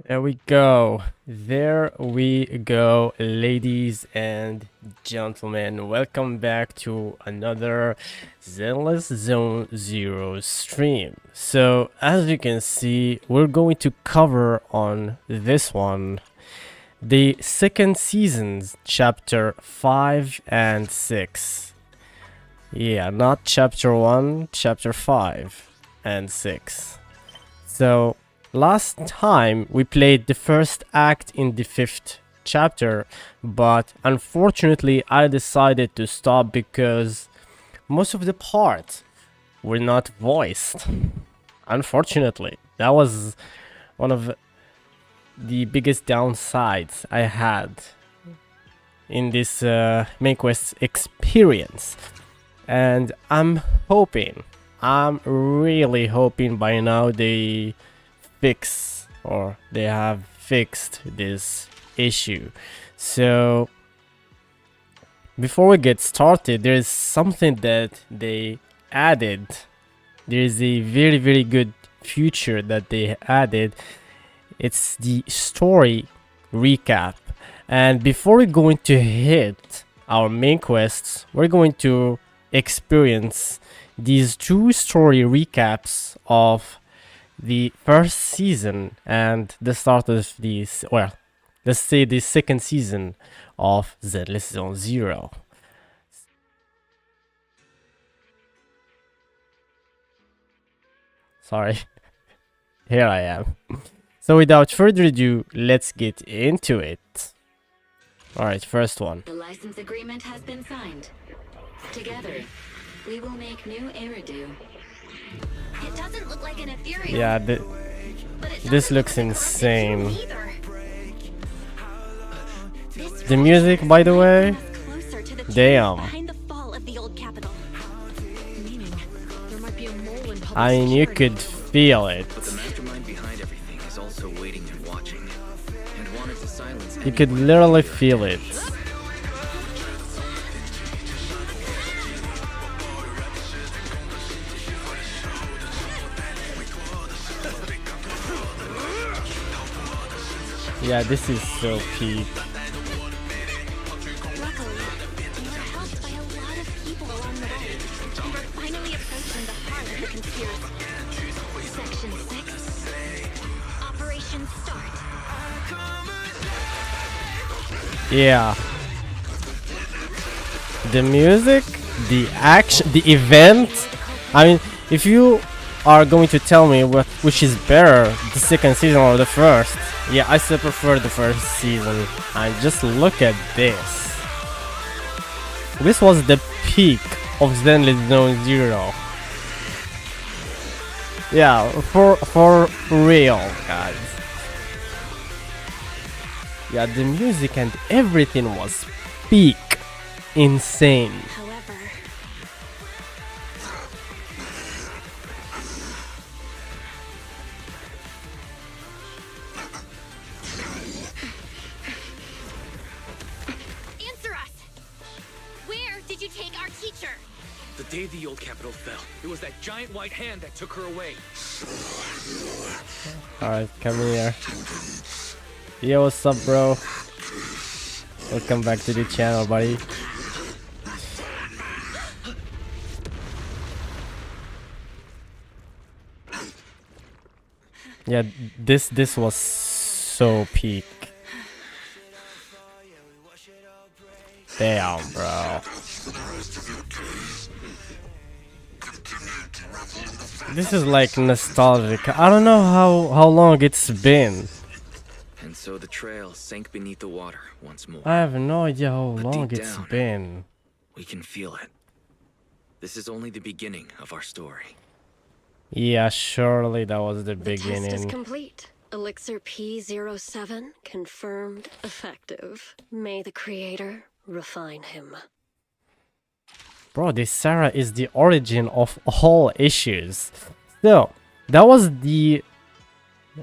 There we go. There we go, ladies and gentlemen. Welcome back to another Zenless Zone Zero stream. So, as you can see, we're going to cover on this one the second season's chapter 5 and 6. Yeah, not chapter 1, chapter 5 and 6. So, last time we played the first act in the 5th chapter, but unfortunately I decided to stop because most of the parts were not voiced. Unfortunately, that was one of the biggest downsides I had in this main quest experience. And I'm really hoping by now they have fixed this issue. So before we get started, there is something that they added. There is a very good feature that they added. It's the story recap. And before we're going to hit our main quests, we're going to experience these two story recaps of the first season and the start of this, well, let's say the second season of Zenless Zone Zero. Sorry, here I am. So without further ado, let's get into it. Alright, first one. The license agreement has been signed. Together, we will make new Eridu. It doesn't look like an ethereal. Yeah, this looks insane. The music, by the way, damn. I mean, you could feel it. But the mastermind behind everything is also waiting and watching, and wanted to silence. You could literally feel it. Yeah, this is so peak. Luckily, we were helped by a lot of people along the way, and we're finally approaching the heart of the conspiracy. Section 6. Operation Start. Yeah. The music, the action, the event. I mean, if you are going to tell me which is better, the second season or the first, yeah, I still prefer the first season. And just look at this. This was the peak of Zenless Zone Zero. Yeah, for real, guys. Yeah, the music and everything was peak. Insane. However, answer us! Where did you take our teacher? The day the old capital fell, it was that giant white hand that took her away. Alright, come here. Yo, what's up, bro? Welcome back to the channel, buddy. Yeah, this was so peak. Damn, bro. This is like nostalgic. I don't know how long it's been. And so the trail sank beneath the water once more. I have no idea how long deep it's down, been. We can feel it. This is only the beginning of our story. Yeah, surely that was the The test is beginning. complete. Elixir P07 confirmed effective. May the creator refine him. Bro, this Sarah is the origin of all issues. So, that was the...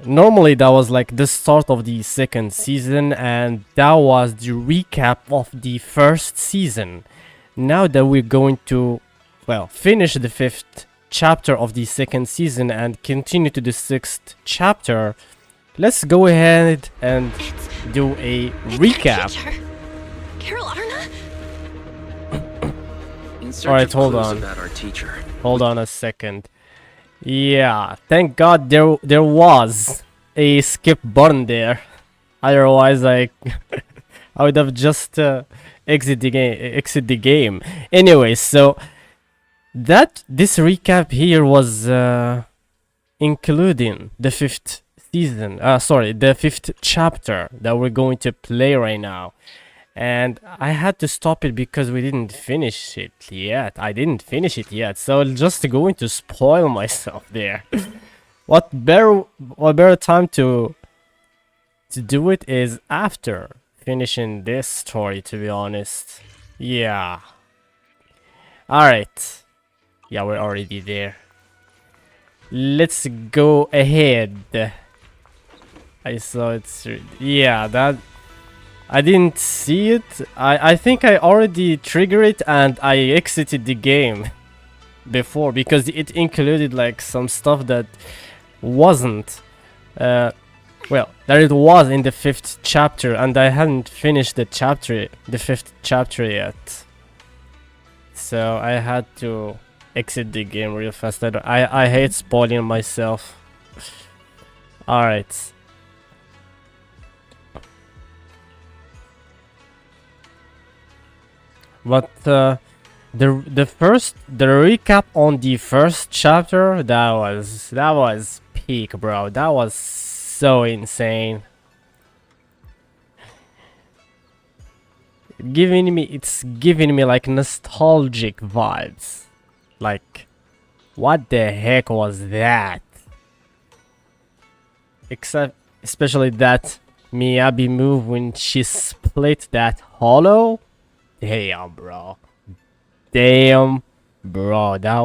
Normally that was like the start of the second season, and that was the recap of the first season. Now that we're going to, well, finish the 5th chapter of the second season and continue to the 6th chapter, let's go ahead and It's do a Our recap. teacher. Carol Arna? In search Alright, of hold clues on. about our teacher. Hold on a second. Yeah, thank God there was a skip button there. Otherwise, I I would have just exit the game. Anyway, so this recap here was including the fifth season. Sorry, the fifth chapter that we're going to play right now. And I had to stop it because we didn't finish it yet. I didn't finish it yet, so I'm just going to spoil myself there. what better time to do it is after finishing this story, to be honest. Yeah. Alright. Yeah, we're already there. Let's go ahead. I saw it's... Yeah, that... I didn't see it. I think I already triggered it and I exited the game before because it included like some stuff that wasn't well, that it was in the fifth chapter and I hadn't finished the fifth chapter yet. So I had to exit the game real fast. I hate spoiling myself. Alright. But the recap on the first chapter, that was peak, bro. That was so insane. It's giving me like nostalgic vibes. Like, what the heck was that? Especially that Miyabi move when she split that hollow. Damn, bro. Damn, bro. That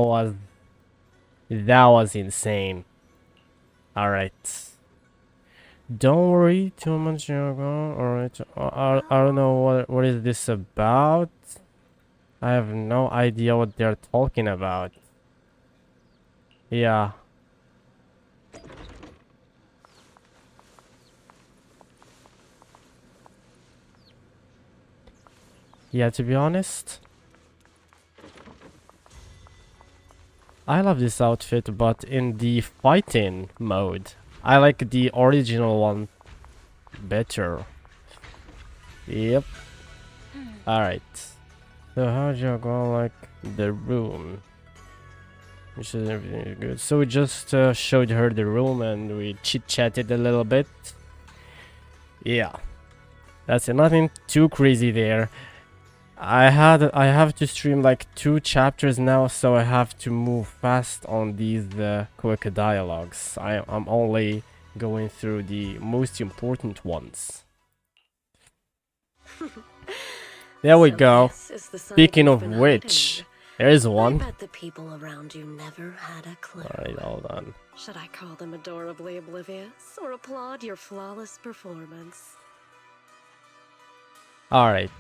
was insane. Alright. Don't worry too much, Yogo. Alright. I don't know what is this about. I have no idea what they're talking about. Yeah. Yeah, to be honest, I love this outfit, but in the fighting mode, I like the original one better. Yep. Alright. So how'd you go like the room? Which is everything is good. So we just showed her the room and we chit-chatted a little bit. Yeah. That's it. Nothing too crazy there. I have to stream like 2 chapters now, so I have to move fast on these quick dialogues. I'm only going through the most important ones. There we go. Speaking of which, there is I one. bet the people around you never had a clue. Alright, hold on. Should I call them adorably oblivious or applaud your flawless performance? Alright.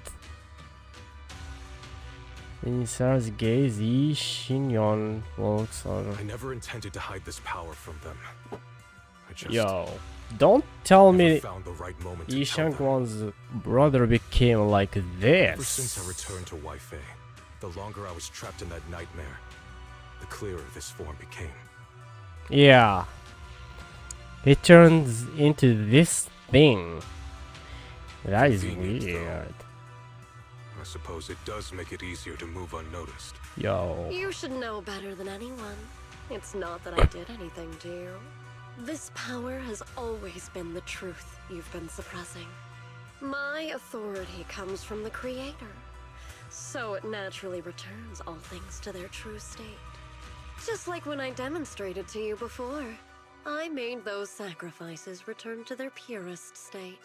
In Sarah's gaze, Yi Shinyon walks on. I never intended to hide this power from them. I just Yo, don't tell never me found the right moment Yi to tell them. Shangwan's brother became like Ever since I this. returned to Wi-Fi, the longer I was trapped in that nightmare, the clearer this form became. Yeah. It turns into this thing. That is Convenient, though. weird. I suppose it does make it easier to move unnoticed. Yo. You should know better than anyone. It's not that I did anything to you. This power has always been the truth you've been suppressing. My authority comes from the Creator, so it naturally returns all things to their true state. Just like when I demonstrated to you before, I made those sacrifices return to their purest state.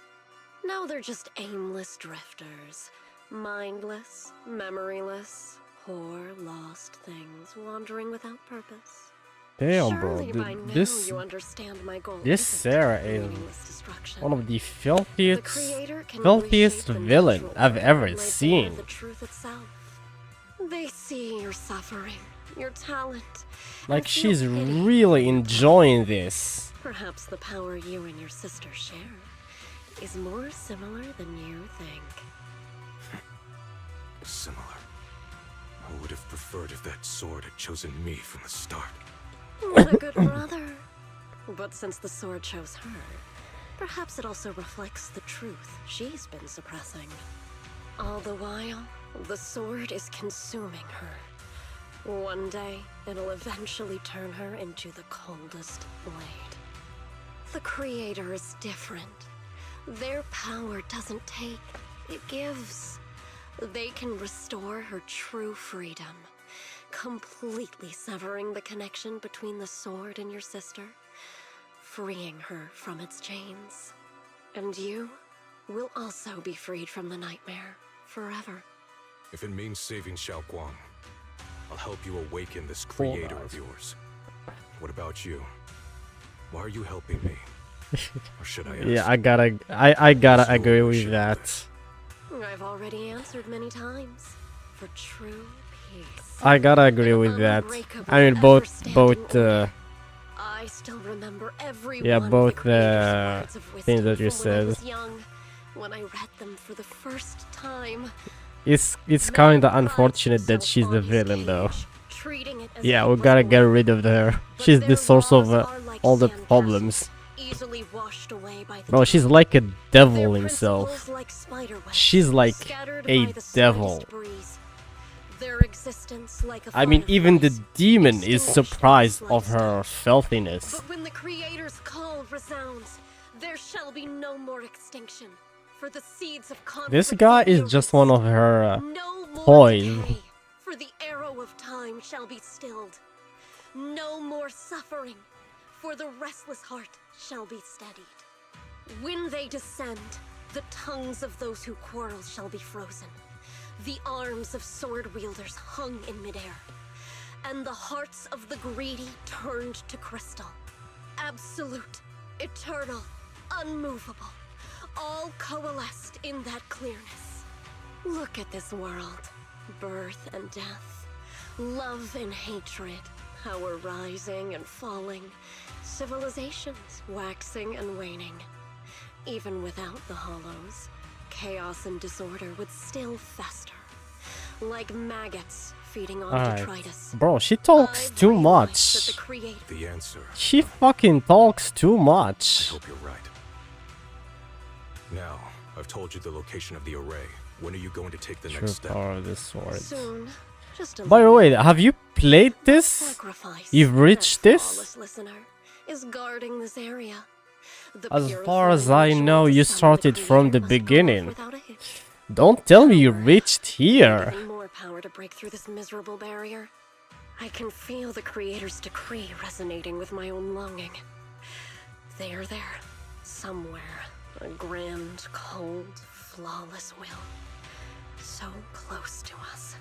Now they're just aimless drifters, mindless, memoryless, poor, lost things wandering without purpose. Damn, bro. Surely by now This you understand my goal this isn't Sarah is meaningless destruction. one of the The filthiest Creator can filthiest reshape the villain natural I've order ever and lay bare seen. the truth itself. They see your suffering, your talent. Like and feel she's pity. really enjoying this. Perhaps the power you and your sister share is more similar than you think. Similar. I would have preferred if that sword had chosen me from the start. What a good brother. But since the sword chose her, perhaps it also reflects the truth she's been suppressing. All the while, the sword is consuming her. One day, it'll eventually turn her into the coldest blade. The Creator is different. Their power doesn't take, it gives. They can restore her true freedom, completely severing the connection between the sword and your sister, freeing her from its chains. And you will also be freed from the nightmare forever. If it means saving Xiao Guang, I'll help you awaken this creator of yours. What about you? Why are you helping me? Or should I ask? Yeah, I gotta agree with that. I've already answered many times. For true peace. I gotta agree with that. I mean, both I still remember every yeah, one both of the Creator's words of things wisdom that you from when I said. was young, when I read them for the first time. It's Man kinda prides unfortunate that himself she's the on his villain though. cage, treating it as Yeah, if we it was gotta get gold. rid of her. But She's their the source of laws are like all the sandcastles, problems. easily washed away by the Bro, she's tide. like a Their devil himself. principles like spider webs, She's like scattered a by the devil. slightest breeze. Their existence like a I mean, even the firefly's, demon is extinguished by the surprised of slightest her touch. filthiness. But when the Creator's call resounds, there shall be no more extinction. For the seeds of conflict This will guy be is just one erased. of her No more toys. decay, for the arrow of time shall be stilled. No more suffering, for the restless heart shall be steadied. When they descend, the tongues of those who quarrel shall be frozen. The arms of sword wielders hung in midair, and the hearts of the greedy turned to crystal. Absolute, eternal, unmovable, all coalesced in that clearness. Look at this world. Birth and death, love and hatred, power rising and falling, civilizations waxing and waning. Even without the hollows, chaos and disorder would still fester, like maggots feeding on Alright. detritus. Bro, she talks I've too realized that much. the Creator The answer. She fucking talks too I much. hope you're right. Now, I've told you the location of the array. When are you going to take the True next step? power of the sword. soon, just a By the little way, have you played this? sacrifice. You've reached That this? flawless listener is guarding this area. The As far as purifying I know, ritual you to summon started from Creator the must go off beginning. without a hitch. Don't tell me you Power. reached here. Giving more power to break through this miserable barrier. I can feel the Creator's decree resonating with my own longing. They are there, somewhere. A grand, cold, flawless will. So close to us.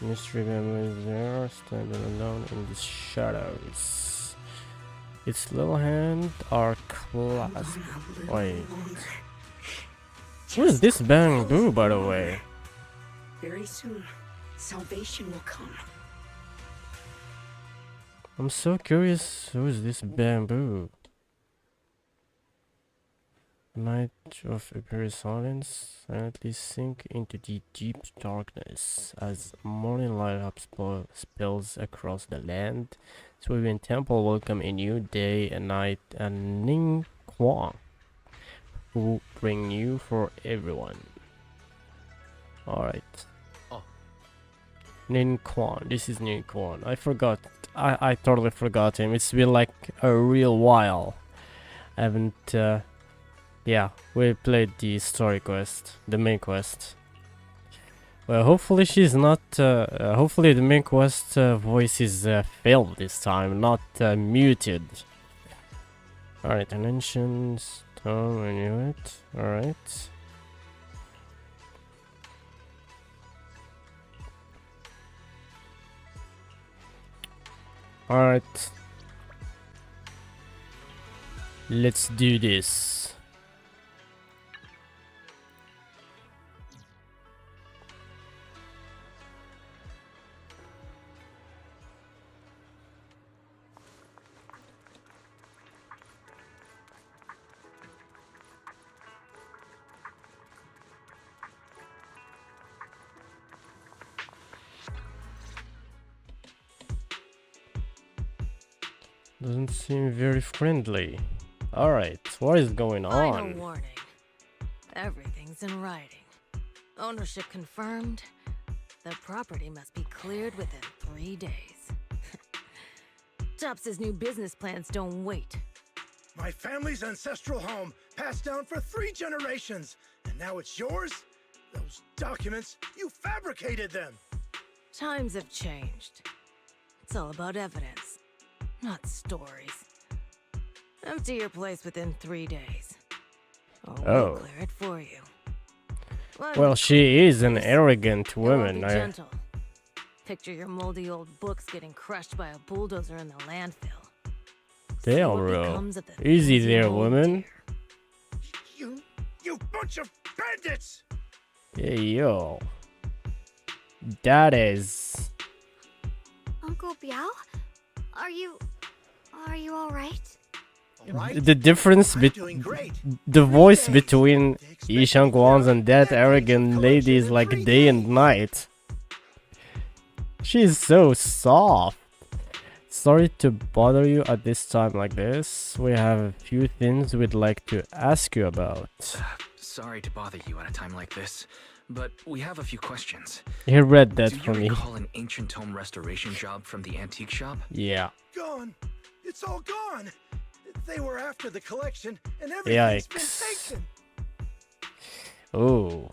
Mystery Bamboo is there, standing alone in the shadows. Its little hands are clasped. Wait. Who is this bamboo, by the way? Very soon, salvation will come. I'm so curious, who is this bamboo? Night of apparent silence silently sink into the deep darkness as morning light up spills across the land. Sweeping temple welcome a new day and night and Ning Kwang, who bring you for everyone. Alright. Oh. Nin Kwang, this is Nin Kwang. I forgot. I totally forgot him. It's been like a real while. I haven't yeah, we played the story quest, the main quest. Well, hopefully she's not, hopefully the main quest voice is filled this time, not muted. Alright, an ancient stone, I knew it. Alright. Alright. Let's do this. Doesn't seem very friendly. Alright, what is going Final on? warning. Everything's in writing. Ownership confirmed. The property must be cleared within 3 days. Tubbs' new business plans don't wait. My family's ancestral home, passed down for 3 generations, and now it's yours? Those documents, you fabricated them! Times have changed. It's all about evidence, not stories. Empty your place within 3 days. Or we'll clear it for you. Well, she is an arrogant It won't woman. be gentle. Picture your moldy old books getting crushed by a bulldozer in the landfill. See Damn, what bro. becomes of the Easy things you there, hold woman. dear. You bunch of bandits! Hey, yo. That is... Uncle Biao? Are you alright? The difference Doing great. the voice between Yi Shangguang's and that arrogant lady is like day and night. She's so soft. Sorry to bother you at this time like this. We have a few things we'd like to ask you about. Sorry to bother you at a time like this, but we have a few questions. He read that Do for you me. recall an ancient tome restoration job from the antique shop? Yeah. Gone. It's all gone. They were after the collection, and everything's been Yikes. taken. Oh.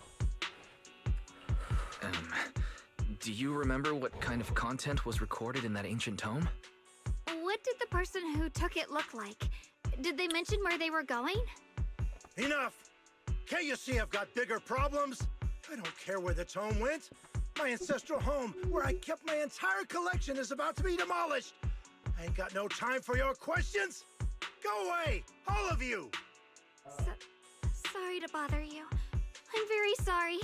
Do you remember what kind of content was recorded in that ancient tome? What did the person who took it look like? Did they mention where they were going? Enough! Can't you see I've got bigger problems? I don't care where the tome went. My ancestral home, where I kept my entire collection, is about to be demolished. I ain't got no time for your questions. Go away, all of you! Sorry to bother you. I'm very sorry.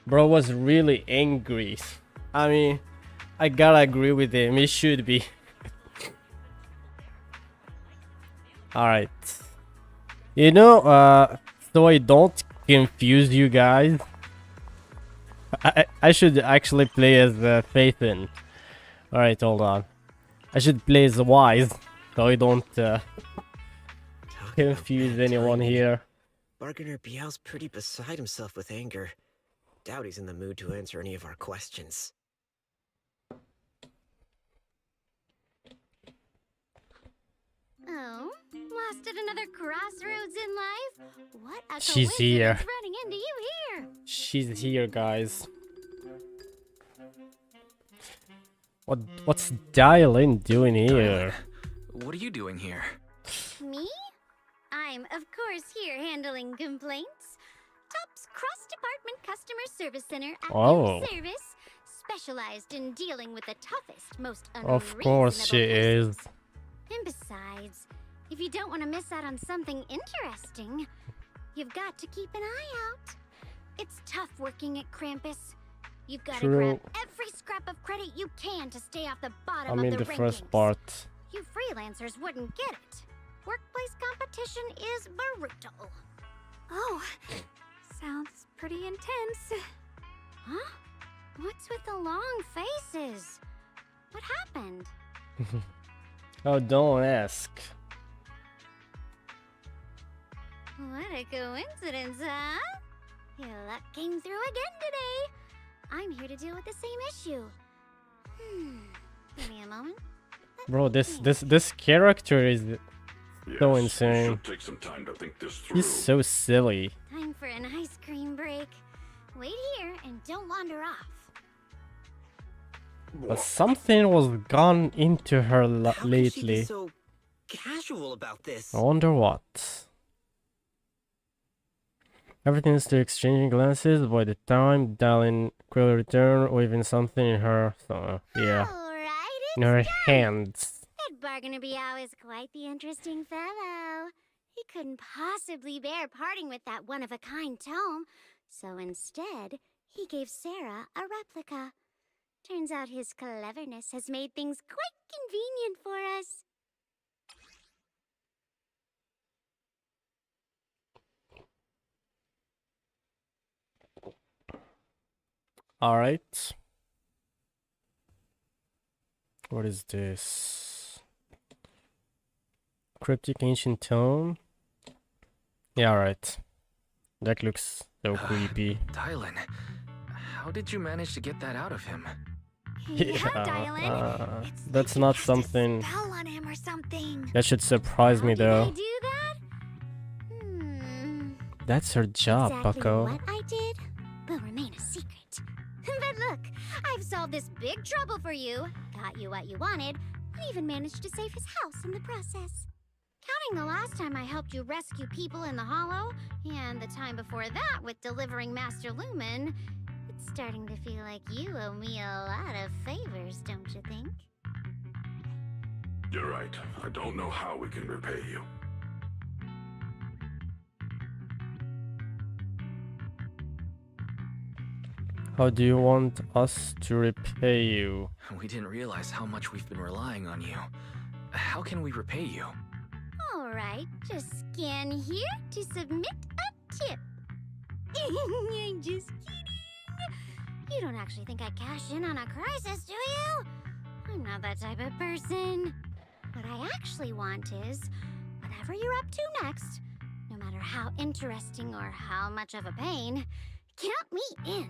Bro was really angry. I mean, I gotta agree with him. He should be. Alright. You know, so I don't confuse you guys, I should actually play as Phaethon. Alright, hold on. I should play as Wise, so I don't confuse anyone here. Bargainer Biao's pretty beside himself with anger. Doubt he's in the mood to answer any of our questions. Oh, lost at another crossroads in life? What a She's coincidence here. running into you here. She's here, guys. What's Dialin doing here? What are you doing here? Me? I'm, of course, here handling complaints. Top's cross-department customer service center at Oh. your service, specialized in dealing with the toughest, most Of course she unreasonable is. persons. And besides, if you don't want to miss out on something interesting, you've got to keep an eye out. It's tough working at Krampus. You've got to True. grab every scrap of credit you can to stay off the bottom I mean, of the the rankings. first part. You freelancers wouldn't get it. Workplace competition is brutal. Oh, sounds pretty intense. Huh? What's with the long faces? What happened? Oh, don't ask. What a coincidence, huh? Your luck came through again today. I'm here to deal with the same issue. Give me a moment. Bro, this character is so insane. Take some time to think this through. He's so silly. Time for an ice cream break. Wait here and don't wander off. But something was gone into her How could she be lately. so casual about this? I wonder what. Everything's still exchanging glances. By the time Dalin will return, waving something in her, yeah, Alright, in it's her done. hands. That Bargainer Biao is quite the interesting fellow. He couldn't possibly bear parting with that one-of-a-kind tome, so instead, he gave Sarah a replica. Turns out his cleverness has made things quite convenient for us. Alright. What is this? Cryptic ancient tome? Yeah, alright. That looks so creepy. Dylan, how did you manage to get that out of him? Yeah, Dylan. It's that's like you not cast something a spell on him or something. that should surprise me How did I though. do that? Hmm. That's her job, Exactly bucko. what I did will remain a secret. But look, I've solved this big trouble for you, got you what you wanted, and even managed to save his house in the process. Counting the last time I helped you rescue people in the Hollow, and the time before that with delivering Master Lumen, it's starting to feel like you owe me a lot of favors, don't you think? You're right. I don't know how we can repay you. How do you want us to repay you? We didn't realize how much we've been relying on you. How can we repay you? Alright, just scan here to submit a tip. I'm just kidding. You don't actually think I cash in on a crisis, do you? I'm not that type of person. What I actually want is, whatever you're up to next, no matter how interesting or how much of a pain, count me in.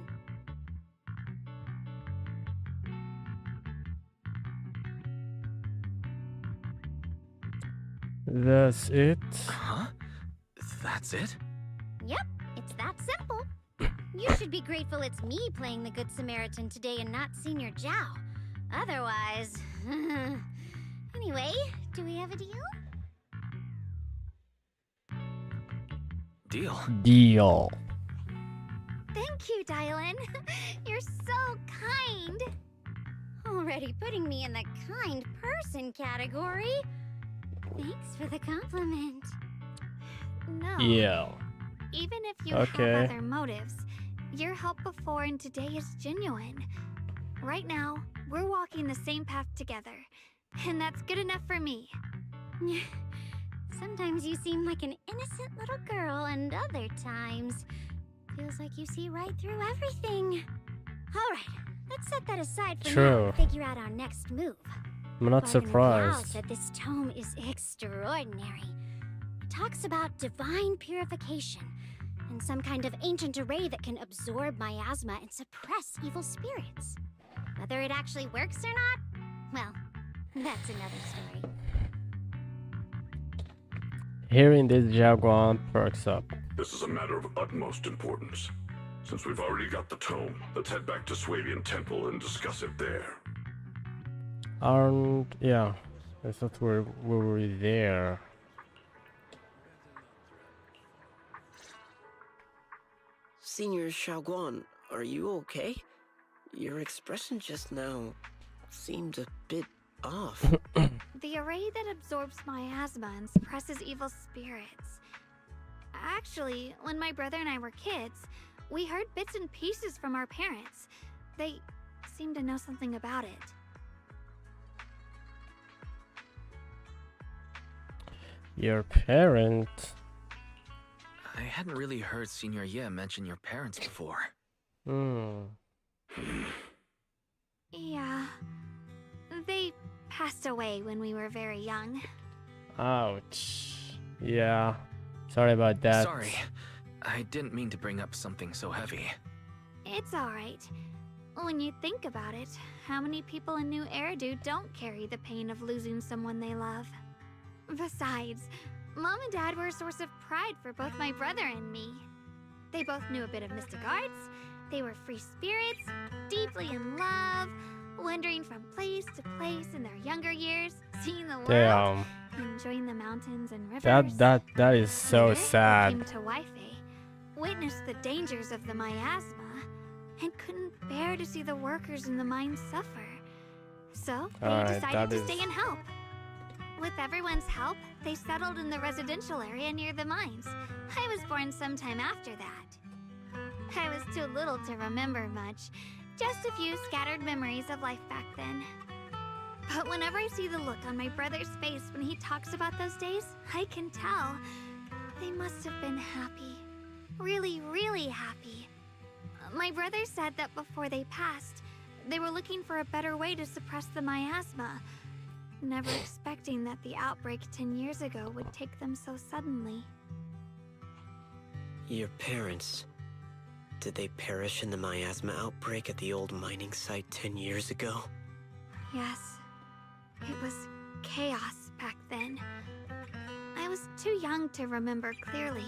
That's it? Huh? That's it? Yep, it's that simple. You should be grateful it's me playing the Good Samaritan today and not Senior Zhao. Otherwise... Anyway, do we have a deal? Deal. Deal. Thank you, Dylan. You're so kind. Already putting me in the kind person category. Thanks for the compliment. No. Yeah. Even if you Okay. have other motives, your help before and today is genuine. Right now, we're walking the same path together, and that's good enough for me. Sometimes you seem like an innocent little girl, and other times feels like you see right through everything. All right, let's set that aside for now True. and figure out our next move. I'm not Bargain and Yao surprised. said this tome is extraordinary. It talks about divine purification and some kind of ancient array that can absorb miasma and suppress evil spirits. Whether it actually works or not, well, that's another story. Hearing this, Jaguar perks up. This is a matter of utmost importance. Since we've already got the tome, let's head back to Swabian Temple and discuss it there. Yeah. I thought we were there. Senior Xiaoguan, are you okay? Your expression just now seemed a bit off. The array that absorbs miasma and suppresses evil spirits. Actually, when my brother and I were kids, we heard bits and pieces from our parents. They seemed to know something about it. Your parent? I hadn't really heard Senior Ye mention your parents before. Hmm. Yeah. They passed away when we were very young. Ouch. Yeah. Sorry about that. Sorry. I didn't mean to bring up something so heavy. It's alright. When you think about it, how many people in New Eridu don't carry the pain of losing someone they love? Besides, Mom and Dad were a source of pride for both my brother and me. They both knew a bit of mystic arts, they were free spirits, deeply in love, wandering from place to place in their younger years, seeing the world, Damn. enjoying the mountains and rivers. That is so Later, they sad. came to Waife, witnessed the dangers of the miasma, and couldn't bear to see the workers in the mines suffer. So they Alright, decided that to is- stay and help. With everyone's help, they settled in the residential area near the mines. I was born sometime after that. I was too little to remember much, just a few scattered memories of life back then. But whenever I see the look on my brother's face when he talks about those days, I can tell they must have been happy. Really, really happy. My brother said that before they passed, they were looking for a better way to suppress the miasma, never expecting that the outbreak 10 years ago would take them so suddenly. Your parents... Did they perish in the miasma outbreak at the old mining site 10 years ago? Yes. It was chaos back then. I was too young to remember clearly.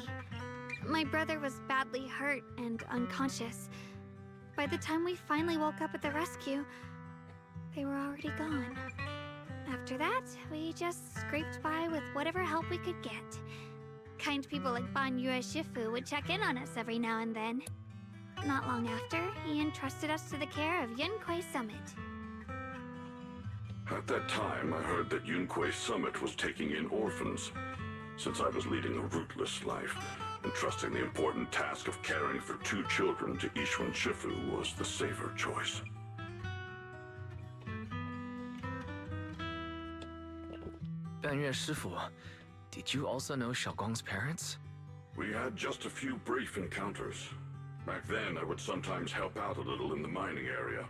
My brother was badly hurt and unconscious. By the time we finally woke up at the rescue, they were already gone. After that, we just scraped by with whatever help we could get. Kind people like Banyue Shifu would check in on us every now and then. Not long after, he entrusted us to the care of Yunquei Summit. At that time, I heard that Yunquei Summit was taking in orphans. Since I was leading a rootless life, entrusting the important task of caring for 2 children to Ishun Shifu was the safer choice. Banyue Shifu, did you also know Xiaoguang's parents? We had just a few brief encounters. Back then, I would sometimes help out a little in the mining area.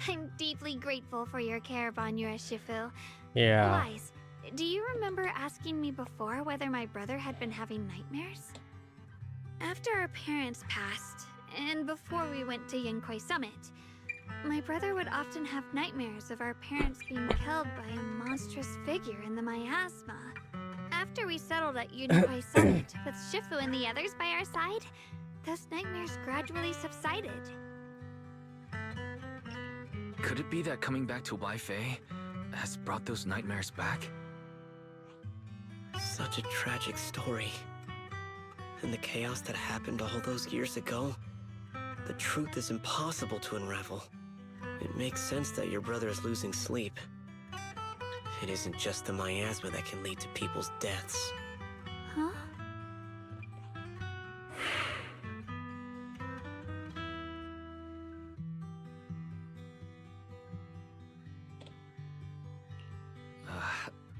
I'm deeply grateful for your care, Banyue Shifu. Yeah. Wise, do you remember asking me before whether my brother had been having nightmares? After our parents passed, and before we went to Yunquei Summit, my brother would often have nightmares of our parents being killed by a monstrous figure in the miasma. After we settled at Yunquei Summit, with Shifu and the others by our side, those nightmares gradually subsided. Could it be that coming back to Waifei has brought those nightmares back? Such a tragic story. And the chaos that happened all those years ago, the truth is impossible to unravel. It makes sense that your brother is losing sleep. It isn't just the miasma that can lead to people's deaths. Huh?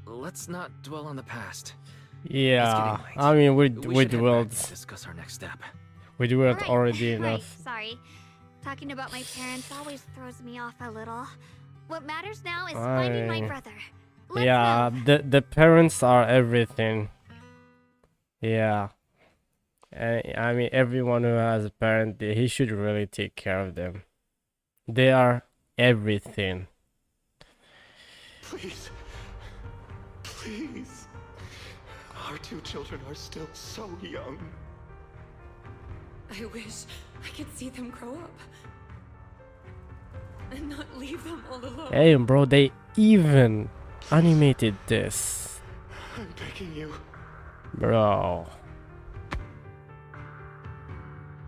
Let's not dwell on the past. Yeah, It's getting late. I mean, we should head back dwelled to discuss our next step. Right, already right, enough. sorry. Talking about my parents always throws me off a little. What matters now is finding my brother. Let's Yeah, move. the parents are everything. Yeah. I mean, everyone who has a parent, he should really take care of them. They are everything. Please. Please. Our 2 children are still so young. I wish I could see them grow up. And not leave them all alone. Hey, bro, they even animated this. I'm begging you. Bro.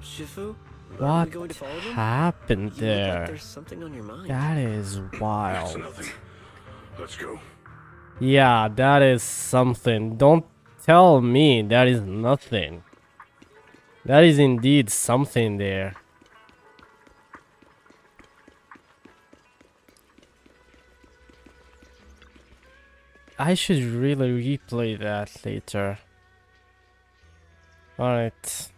Shifu? Are What we going to follow them? happened You look like there? there's something on your mind. That is It's wild. nothing. Let's go. Yeah, that is something. Don't tell me that is nothing. That is indeed something there. I should really replay that later. Alright.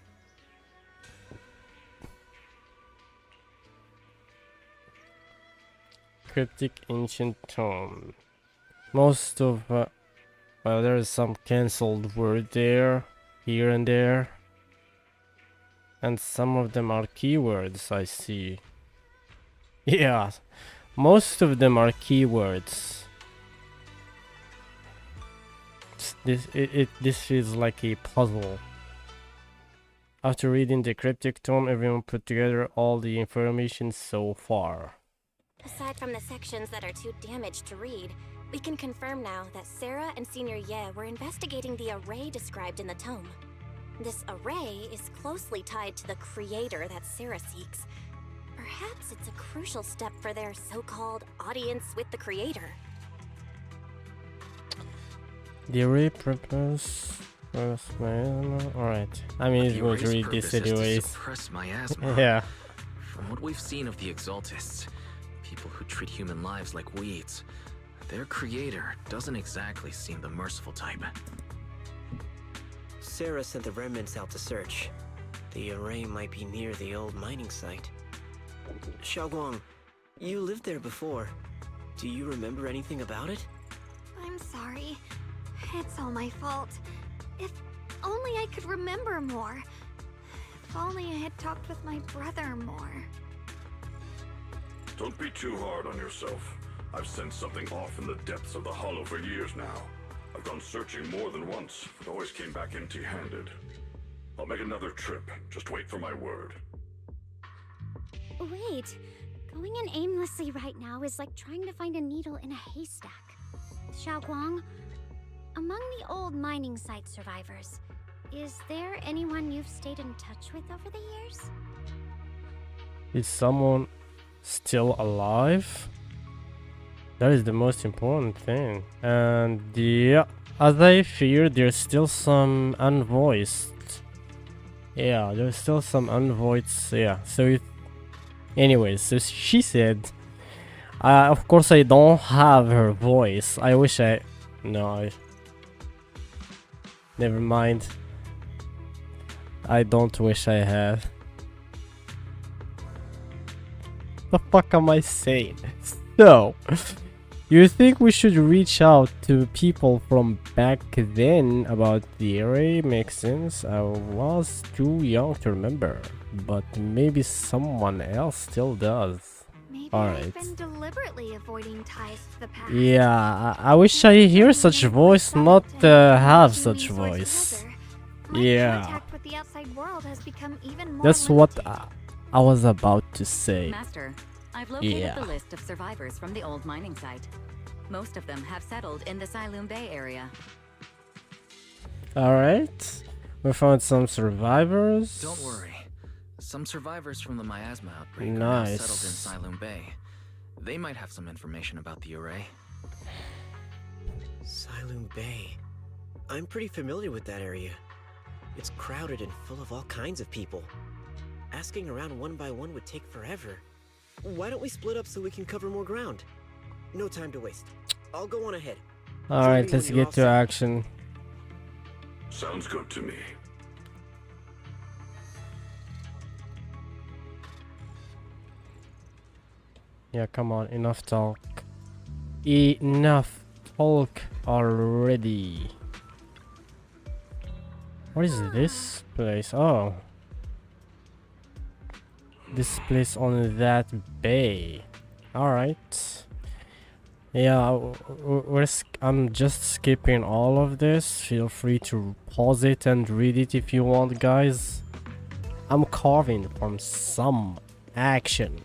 Cryptic Ancient Tome. Most of... well, there is some cancelled word there, here and there. And some of them are keywords, I see. Yeah, most of them are keywords. This feels like a puzzle. After reading the cryptic tome, everyone put together all the information so far. Aside from the sections that are too damaged to read, we can confirm now that Sarah and Senior Ye were investigating the array described in the tome. This array is closely tied to the creator that Sarah seeks. Perhaps it's a crucial step for their so-called audience with the creator. The array purpose... Alright. I mean, he's going to read this anyways. Suppress miasma. Yeah. From what we've seen of the Exaltists, people who treat human lives like weeds, their creator doesn't exactly seem the merciful type. Sarah sent the remnants out to search. The array might be near the old mining site. Xiaoguang, you lived there before. Do you remember anything about it? I'm sorry. It's all my fault. If only I could remember more. If only I had talked with my brother more. Don't be too hard on yourself. I've sensed something off in the depths of the hollow for years now. I've gone searching more than once, but always came back empty-handed. I'll make another trip. Just wait for my word. Wait. Going in aimlessly right now is like trying to find a needle in a haystack. Xiaoguang, among the old mining site survivors, is there anyone you've stayed in touch with over the years? Is someone still alive? That is the most important thing. And yeah, as I fear, there's still some unvoiced. Yeah, there's still some unvoiced. Yeah, so it. Anyways, so she said, of course I don't have her voice. I wish I. No, never mind. I don't wish I had. The fuck am I saying? So, you think we should reach out to people from back then about the array? Makes sense. I was too young to remember, but maybe someone else still does. Maybe Alright. I've been deliberately avoiding ties to the past. Yeah, I wish I hear such voice, not have such voice. Yeah, Contact with the outside world has become even more that's what I was about to say. Master, I've located Yeah. the list of survivors from the old mining site. Most of them have settled in the Siloon Bay area. Alright, we found some survivors. Don't worry. Some survivors from the miasma outbreak are Nice. now settled in Siloon Bay. They might have some information about the array. Siloon Bay. I'm pretty familiar with that area. It's crowded and full of all kinds of people. Asking around one by one would take forever. Why don't we split up so we can cover more ground? No time to waste. I'll go on ahead. Alright, let's get to action. Sounds good to me. Yeah, come on, enough talk. Enough talk already. What is this place? Oh. This place on that bay. Alright. Yeah, I'm just skipping all of this. Feel free to pause it and read it if you want, guys. I'm carving from some action.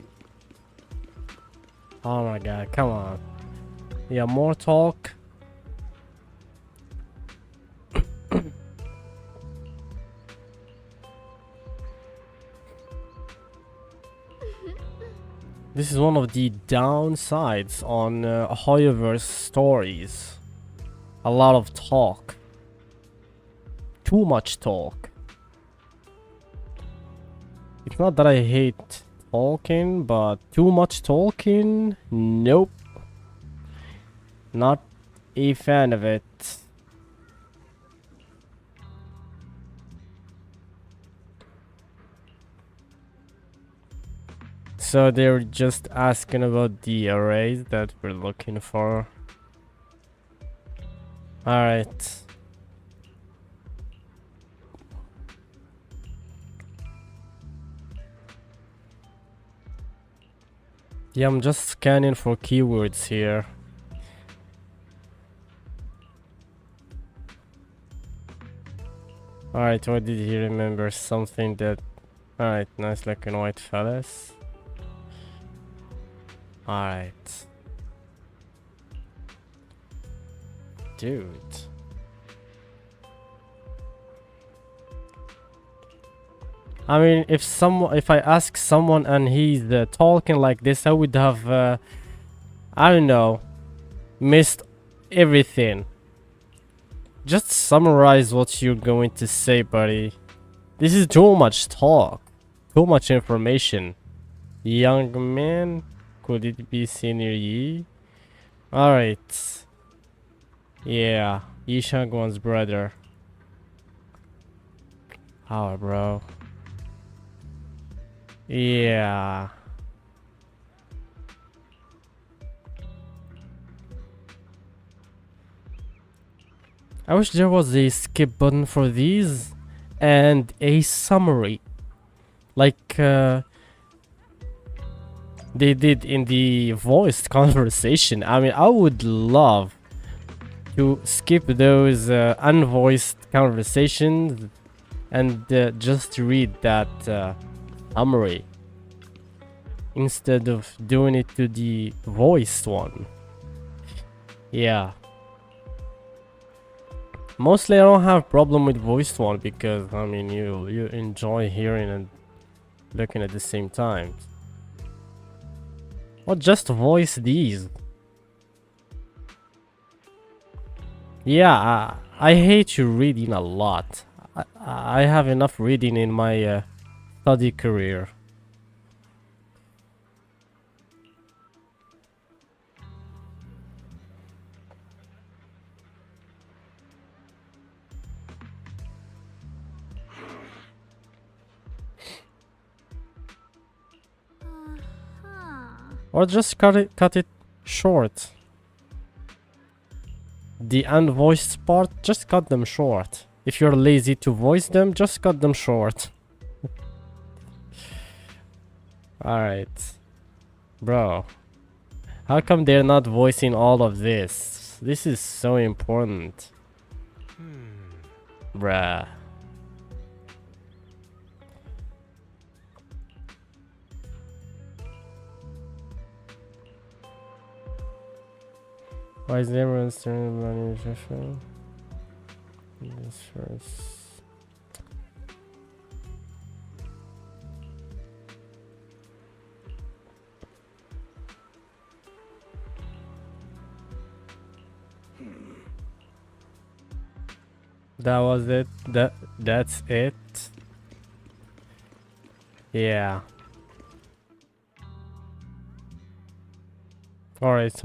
Oh my god, come on. Yeah, more talk. This is one of the downsides on Hoyoverse stories. A lot of talk. Too much talk. It's not that I hate talking, but too much talking? Nope. Not a fan of it. So they're just asking about the arrays that we're looking for. Alright. Yeah, I'm just scanning for keywords here. Alright, what did he remember? Something that... Alright, nice looking white fellas. Alright. Dude. I mean, if I ask someone and he's talking like this, I would have, I don't know, missed everything. Just summarize what you're going to say, buddy. This is too much talk, too much information. Young man, could it be Senior Yi? Alright. Yeah, Yi Shangwan's brother. Oh, bro. Yeah. I wish there was a skip button for these and a summary like they did in the voiced conversation. I mean, I would love to skip those unvoiced conversations and just read that summary instead of doing it to the voiced one. Yeah. Mostly I don't have problem with voiced one because I mean you enjoy hearing and looking at the same time. Or just voice these. Yeah, I hate you reading a lot. I have enough reading in my study career. Or just cut it short. The unvoiced part, just cut them short. If you're lazy to voice them, just cut them short. Alright. Bro. How come they're not voicing all of this? This is so important. Bruh. Why is everyone staring at money nutrition? This first. That was it. That's it. Yeah. Alright,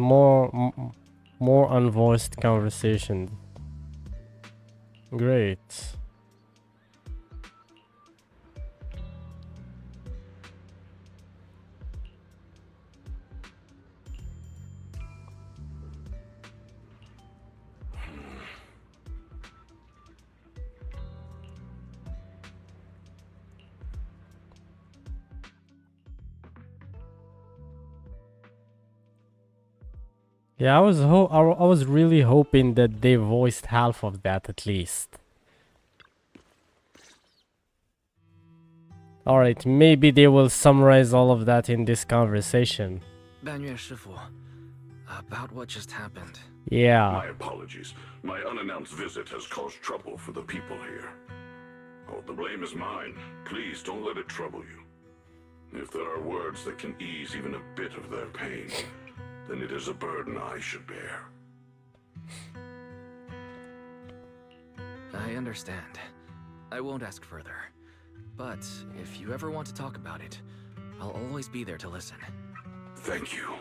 more unvoiced conversation. Great. Yeah, I was really hoping that they voiced half of that at least. Alright, maybe they will summarize all of that in this conversation. Banyue Shifu, about what just happened. Yeah. My apologies. My unannounced visit has caused trouble for the people here. Oh, the blame is mine. Please don't let it trouble you. If there are words that can ease even a bit of their pain, then it is a burden I should bear. I understand. I won't ask further. But if you ever want to talk about it, I'll always be there to listen. Thank you.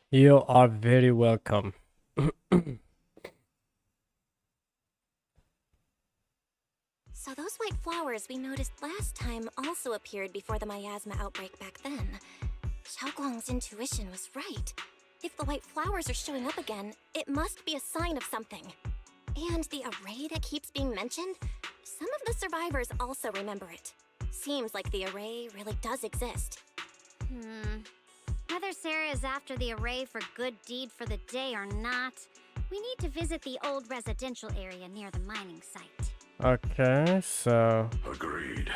You are very welcome. So those white flowers we noticed last time also appeared before the miasma outbreak back then. Xiaoguang's intuition was right. If the white flowers are showing up again, it must be a sign of something. And the array that keeps being mentioned, some of the survivors also remember it. Seems like the array really does exist. Whether Sarah is after the array for good deed for the day or not, we need to visit the old residential area near the mining site. Okay, so... Agreed.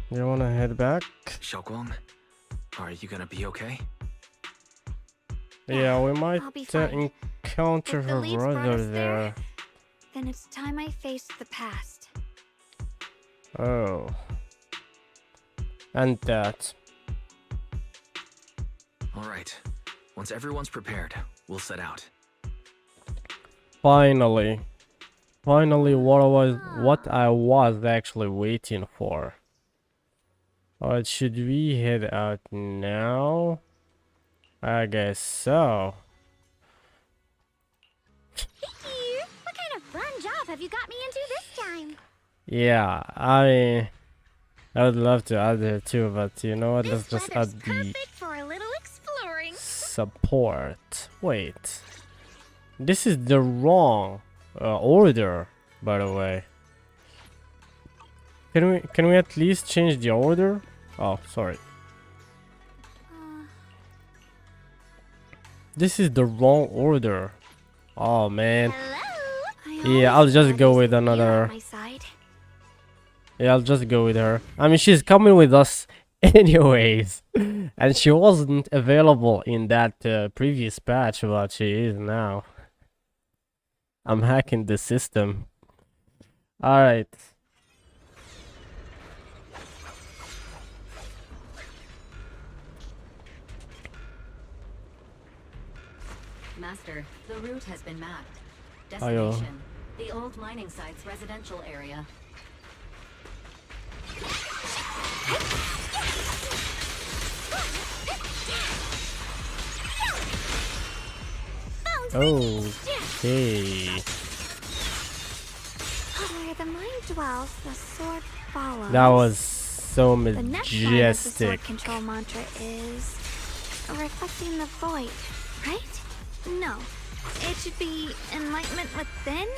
You wanna head back? Xiaoguang, are you gonna be okay? Yeah, we might encounter If the her leads brought brother us there. Then it's time I faced the past. Oh. And that. Alright. Once everyone's prepared, we'll set out. Finally. Finally what I was actually waiting for. Alright, should we head out now? I guess so. What kind of fun job have you got me into this time? Yeah, I would love to add it too, but you know what? Let's just add the Perfect for a little exploring. support. Wait, this is the wrong order, by the way. Can we at least change the order? Oh, sorry. This is the wrong order. Oh man. Yeah, I'll just go with another. Yeah, I'll just go with her. I mean, she's coming with us anyways. And she wasn't available in that previous patch, but she is now. I'm hacking the system. Alright. Master, the route has been mapped. Ayo. Destination, the old mining site's residential area. Okay. Where the mind dwells, the sword follows. That was so The next line of the sword majestic. control mantra is reflecting the void, right? No, it should be enlightenment within.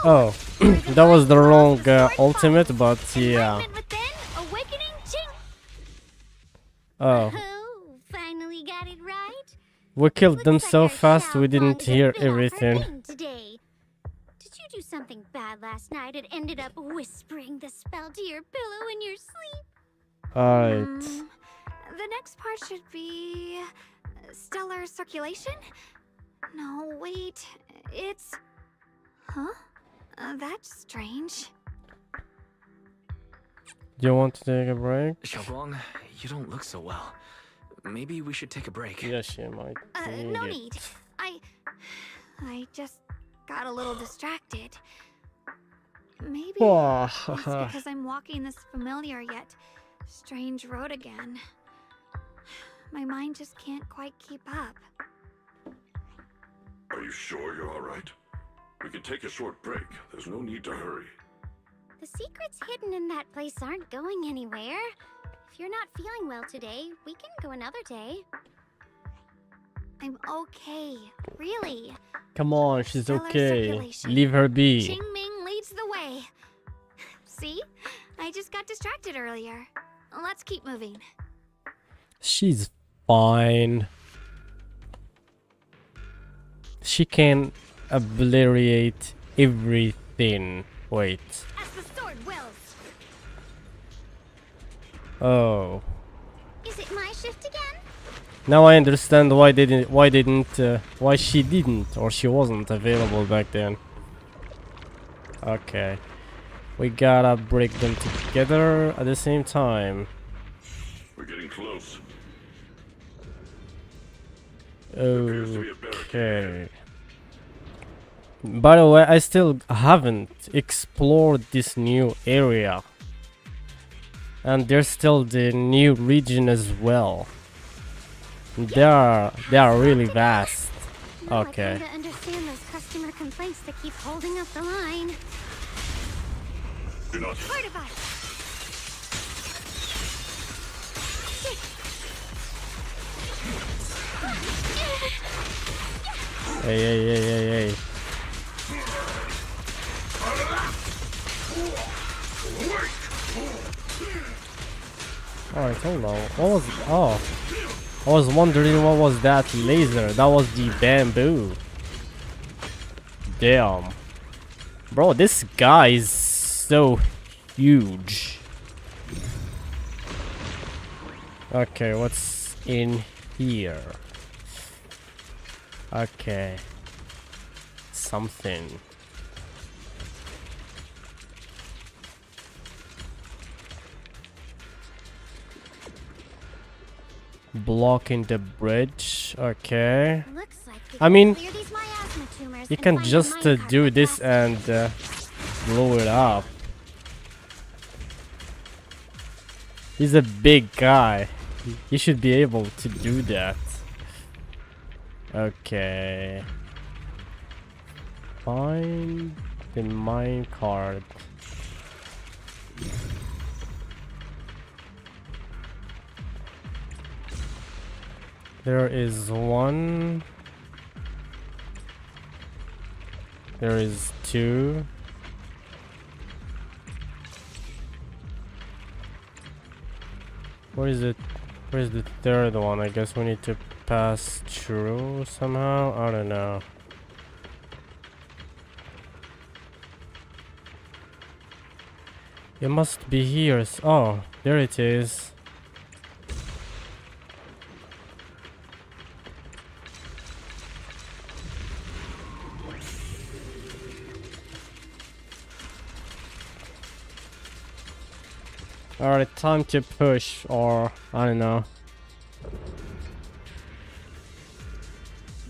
Oh, that was the wrong ultimate, but yeah. Enlightenment within, awakening ching. Oh, Oh, finally got it right. we killed them Looks like so our fast we Xiao didn't Guang's hear been off her everything. game today. Did you do something bad last night and ended up whispering the spell to your pillow in your sleep? Alright. The next part should be stellar circulation. No, wait, it's huh? That's strange. Do you want to take a break? Xiaoguang, you don't look so well. Maybe we should take a break. Yes, she might. No need. I just got a little distracted. Maybe it's because I'm walking this familiar yet strange road again. My mind just can't quite keep up. Are you sure you're all right? We can take a short break. There's no need to hurry. The secrets hidden in that place aren't going anywhere. If you're not feeling well today, we can go another day. I'm okay, really. Come on, she's Stellar okay. circulation. Leave her be. Qing Ming leads the way. See? I just got distracted earlier. Let's keep moving. She's fine. She can obliterate everything. Wait. As the sword wills. Oh. Is it my shift again? Now I understand why she didn't or she wasn't available back then. Okay. We gotta break them together at the same time. We're getting close. Okay. By the way, I still haven't explored this new area. And there's still the new region as well. They are really vast. Now Okay. I kinda understand those customer complaints that keep holding up the line. Do not. Fortify. Hey. Alright, hold on. What was... Oh. I was wondering what was that laser. That was the bamboo. Damn. Bro, this guy is so huge. Okay, what's in here? Okay. Something. Blocking the bridge. Okay. Looks like we I can mean, clear these miasma tumors you and can find the just minecart do for this passage. and blow it up. He's a big guy. He should be able to do that. Okay. Find the mine card. There is one. There is two. Where is it? Where's the third one? I guess we need to pass through somehow. I don't know. It must be here. Oh, there it is. Alright, time to push, or I don't know.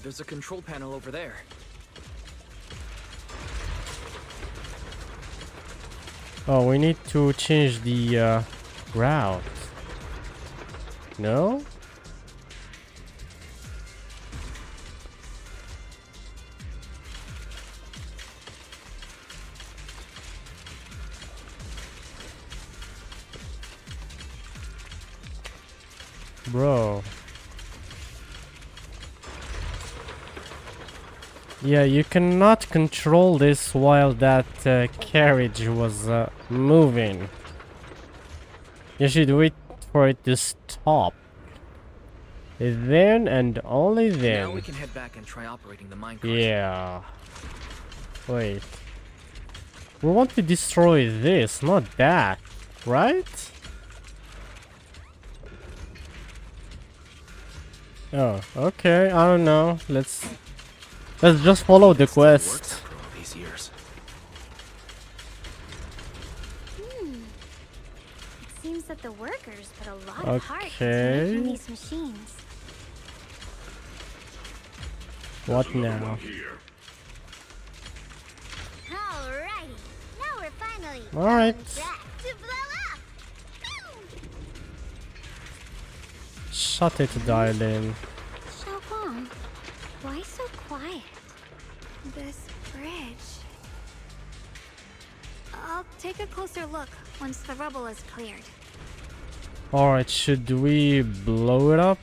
There's a control panel over there. Oh, we need to change the route. No? Bro. Yeah, you cannot control this while that carriage was moving. You should wait for it to stop. Then and only then. Now we can head back and try operating the minecart. Yeah. Wait. We want to destroy this, not that, right? Oh, okay. I don't know. Let's just follow the quest. These years. It seems that the workers put a lot of heart into Okay. making these machines. What now? Alrighty, now we're finally Alright. on track to blow up. Shut it, darling. Xiaoguang, why so quiet? This bridge. I'll take a closer look once the rubble is cleared. Alright, should we blow it up?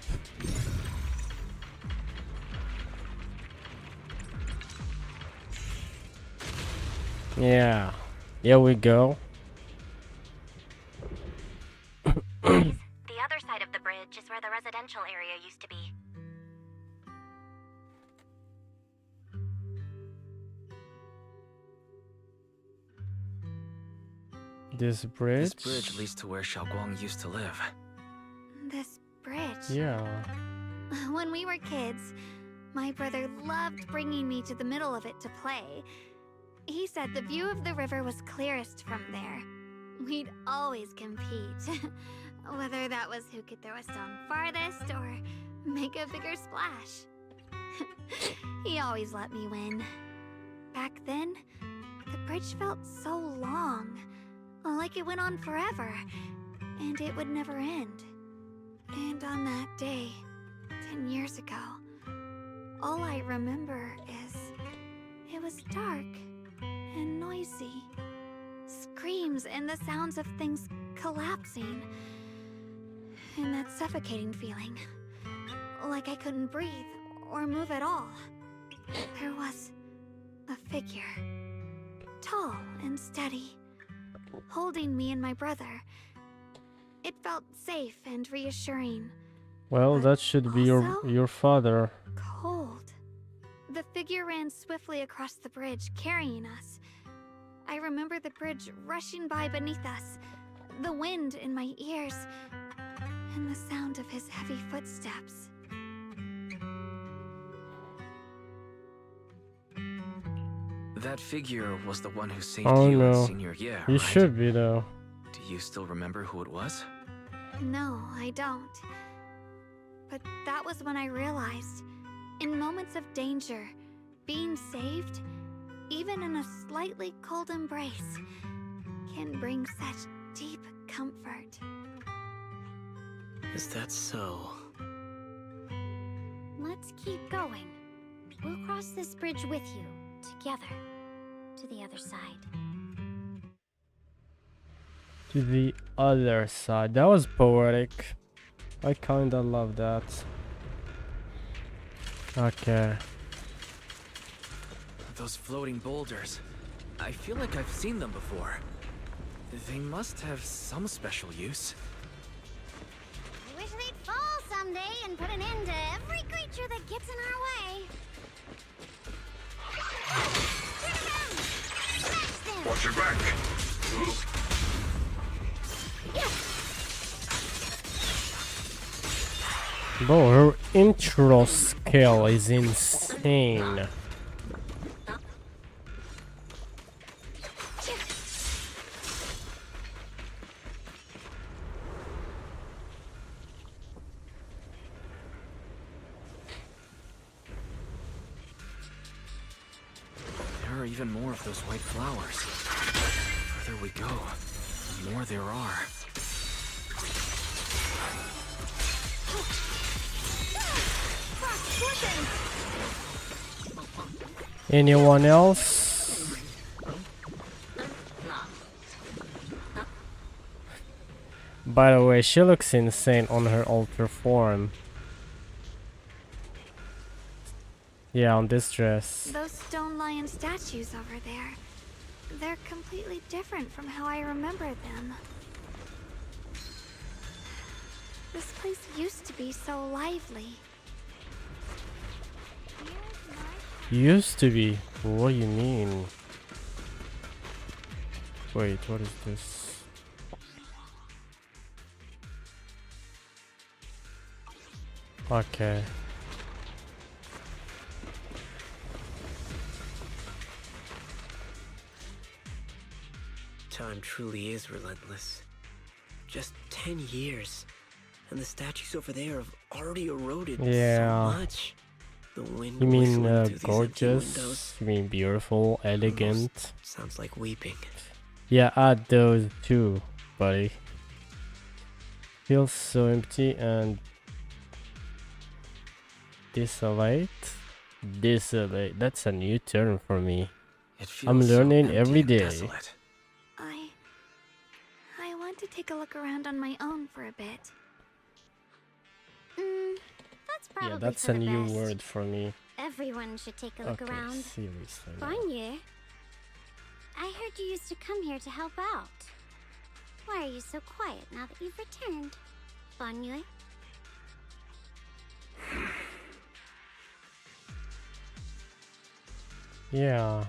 Yeah. Here we go. The other side of the bridge is where the residential area used to be. This bridge? This bridge leads to where Xiaoguang used to live. This bridge. Yeah. When we were kids, my brother loved bringing me to the middle of it to play. He said the view of the river was clearest from there. We'd always compete, whether that was who could throw a stone farthest or make a bigger splash. He always let me win. Back then, the bridge felt so long, like it went on forever, and it would never end. And on that day, 10 years ago, all I remember is it was dark and noisy. Screams and the sounds of things collapsing. And that suffocating feeling. Like I couldn't breathe or move at all. There was a figure. Tall and steady. Holding me and my brother. It felt safe and reassuring. Well, that should be your father. Cold. The figure ran swiftly across the bridge, carrying us. I remember the bridge rushing by beneath us, the wind in my ears, and the sound of his heavy footsteps. That figure was the one who saved Oh you and no. Senior Ye, You right? should be though. Do you still remember who it was? No, I don't. But that was when I realized, in moments of danger, being saved, even in a slightly cold embrace, can bring such deep comfort. Is that so? Let's keep going. We'll cross this bridge with you. together to the other side. To the other side. That was poetic. I kinda love that. Okay. Those floating boulders. I feel like I've seen them before. They must have some special use. I wish they'd fall someday and put an end to every creature that gets in our way. Watch your back! Bro, her intro skill is insane. There are even more of those white flowers. The further we go, the more there are. Anyone else? By the way, she looks insane on her alter form. Yeah, on this dress. Those stone lion statues over there. They're completely different from how I remember them. This place used to be so lively. Used to be. What do you mean? Wait, what is this? Okay. Time truly is relentless. Just 10 years, and the statues over there have already eroded Yeah. so much. The wind You mean whistling through these empty gorgeous? windows You mean beautiful, elegant? almost sounds like weeping. Yeah, add those too, buddy. Feels so empty and desolate. Desolate. That's a new term for me. It I'm feels so learning empty every and day. desolate. I want to take a look around on my own for a bit. That's probably Yeah, that's for a the new best. word for me. Everyone should take a look Okay, around. seriously. Bonnier, I heard you used to come here to help out. Why are you so quiet now that you've returned, Bonnier? Yeah.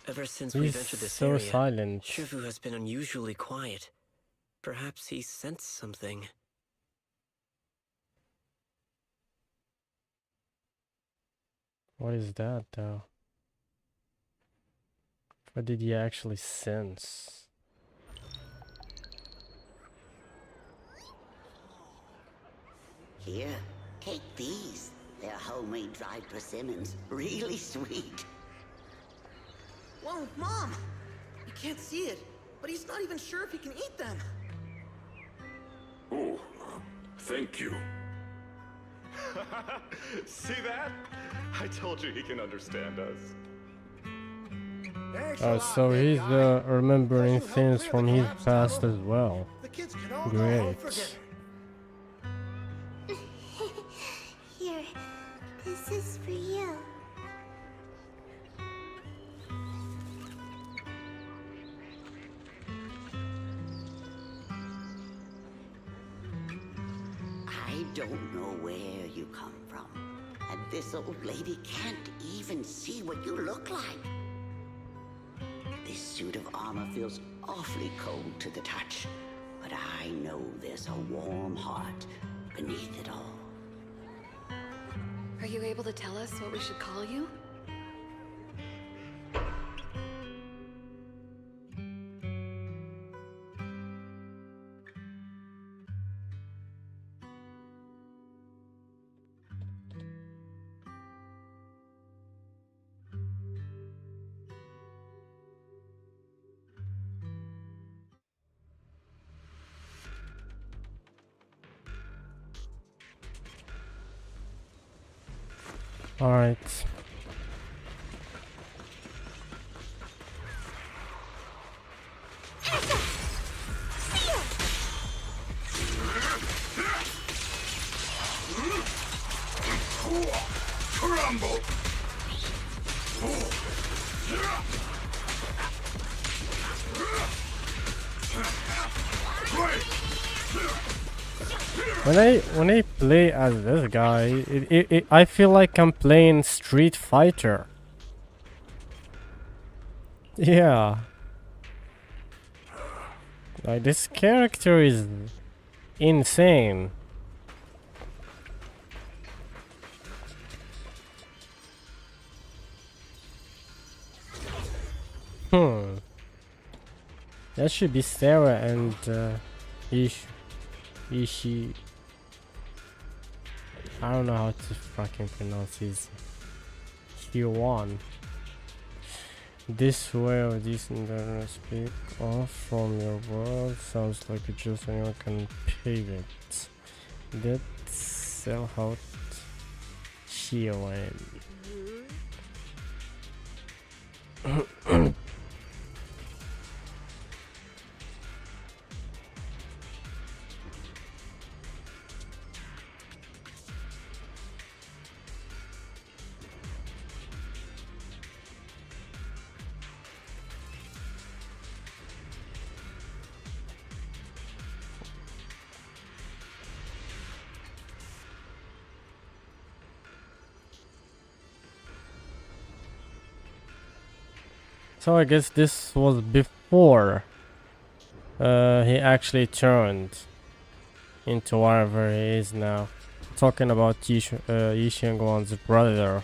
Ever since we've He's entered this so area, silent. Shifu has been unusually quiet. Perhaps he sensed something. What is that though? What did he actually sense? Here, take these. They're homemade dried persimmons. Really sweet. Whoa, Mom! You can't see it, but he's not even sure if he can eat them. Oh, thank you. See that? I told you he can understand us. Oh, so he's remembering things from his past as well. Great. Here, this is for you. I don't know where you come from. And this old lady can't even see what you look like. This suit of armor feels awfully cold to the touch. But I know there's a warm heart beneath it all. Are you able to tell us what we should call you? Alright. Crumble! When I play as this guy, I feel like I'm playing Street Fighter. Yeah. Like, this character is insane. That should be Sarah and Ishi. I don't know how to fucking pronounce his Huan. This way of decent learner speak off from your world sounds like it just anyone can pave it. That's sell out Huan. So I guess this was before he actually turned into whatever he is now. Talking about Yishenguan's brother.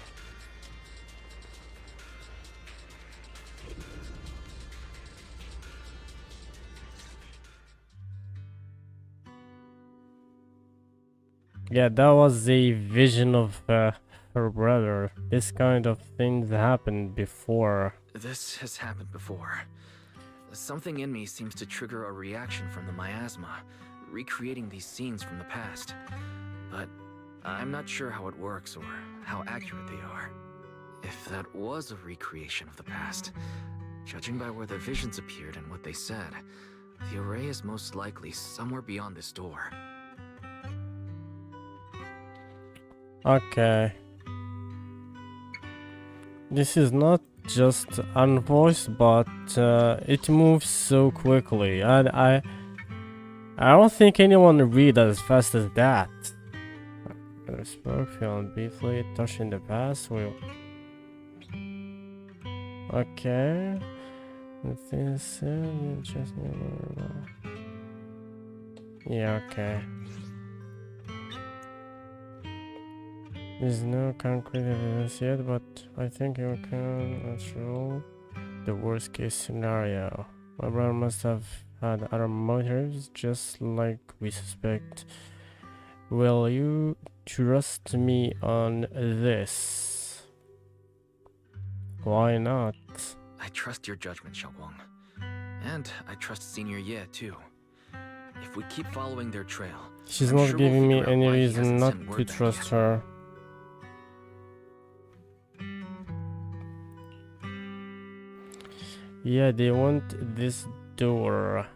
Yeah, that was a vision of her brother. This kind of things happened before. This has happened before. Something in me seems to trigger a reaction from the miasma, recreating these scenes from the past. But I'm not sure how it works or how accurate they are. If that was a recreation of the past, judging by where the visions appeared and what they said, the array is most likely somewhere beyond this door. Okay. This is not just unvoiced, but it moves so quickly. I don't think anyone read as fast as that. I spoke, feeling briefly, touching the past will. Okay. Yeah, okay. There's no concrete evidence yet, but I think you can rule the worst case scenario. My brother must have had other motives, just like we suspect. Will you trust me on this? Why not? I trust your judgment, Xiaoguang. And I trust Senior Ye too. If we keep following their trail, She's not giving me any reason not to trust her. Yeah, they want this door.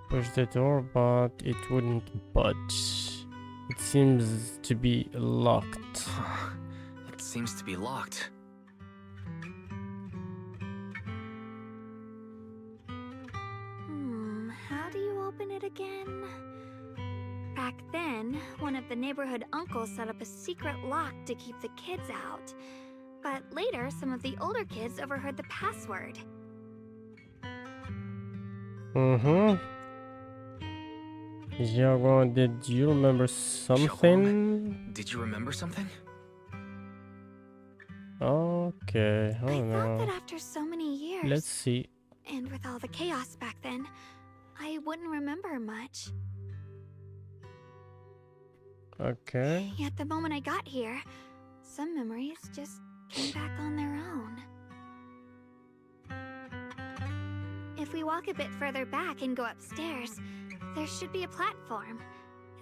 Push the door, but it wouldn't budge. It seems to be locked. It seems to be locked. How do you open it again? Back then, one of the neighborhood uncles set up a secret lock to keep the kids out. But later, some of the older kids overheard the password. Xiaoguang, did you remember something? Xiaoguang, did you remember something? Okay, I don't know. Thought that after so many years, Let's see. and with all the chaos back then, I wouldn't remember much. Okay. Yet the moment I got here, some memories just came back on their own. If we walk a bit further back and go upstairs, there should be a platform.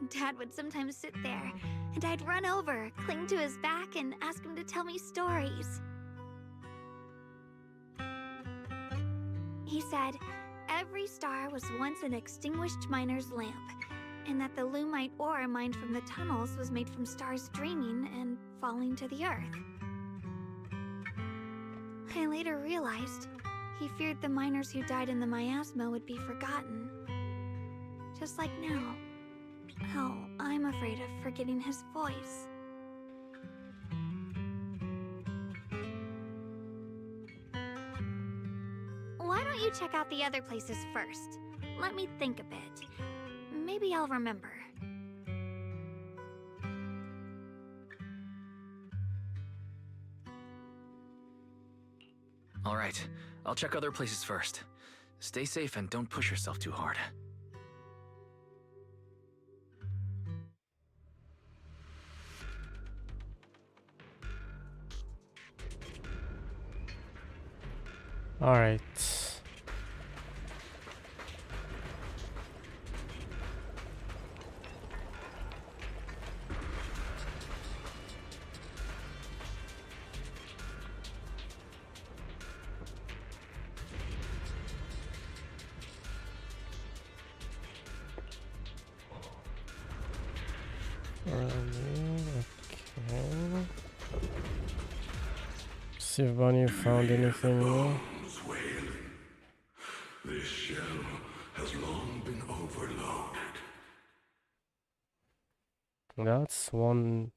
Dad would sometimes sit there, and I'd run over, cling to his back, and ask him to tell me stories. He said, every star was once an extinguished miner's lamp, and that the Lumite ore mined from the tunnels was made from stars dreaming and falling to the earth. I later realized he feared the miners who died in the miasma would be forgotten. Just like now, how I'm afraid of forgetting his voice. Why don't you check out the other places first? Let me think a bit. Maybe I'll remember. All right, I'll check other places first. Stay safe and don't push yourself too hard. All right. Okay. See if Bonnie found anything new. This shell has long been overloaded. That's one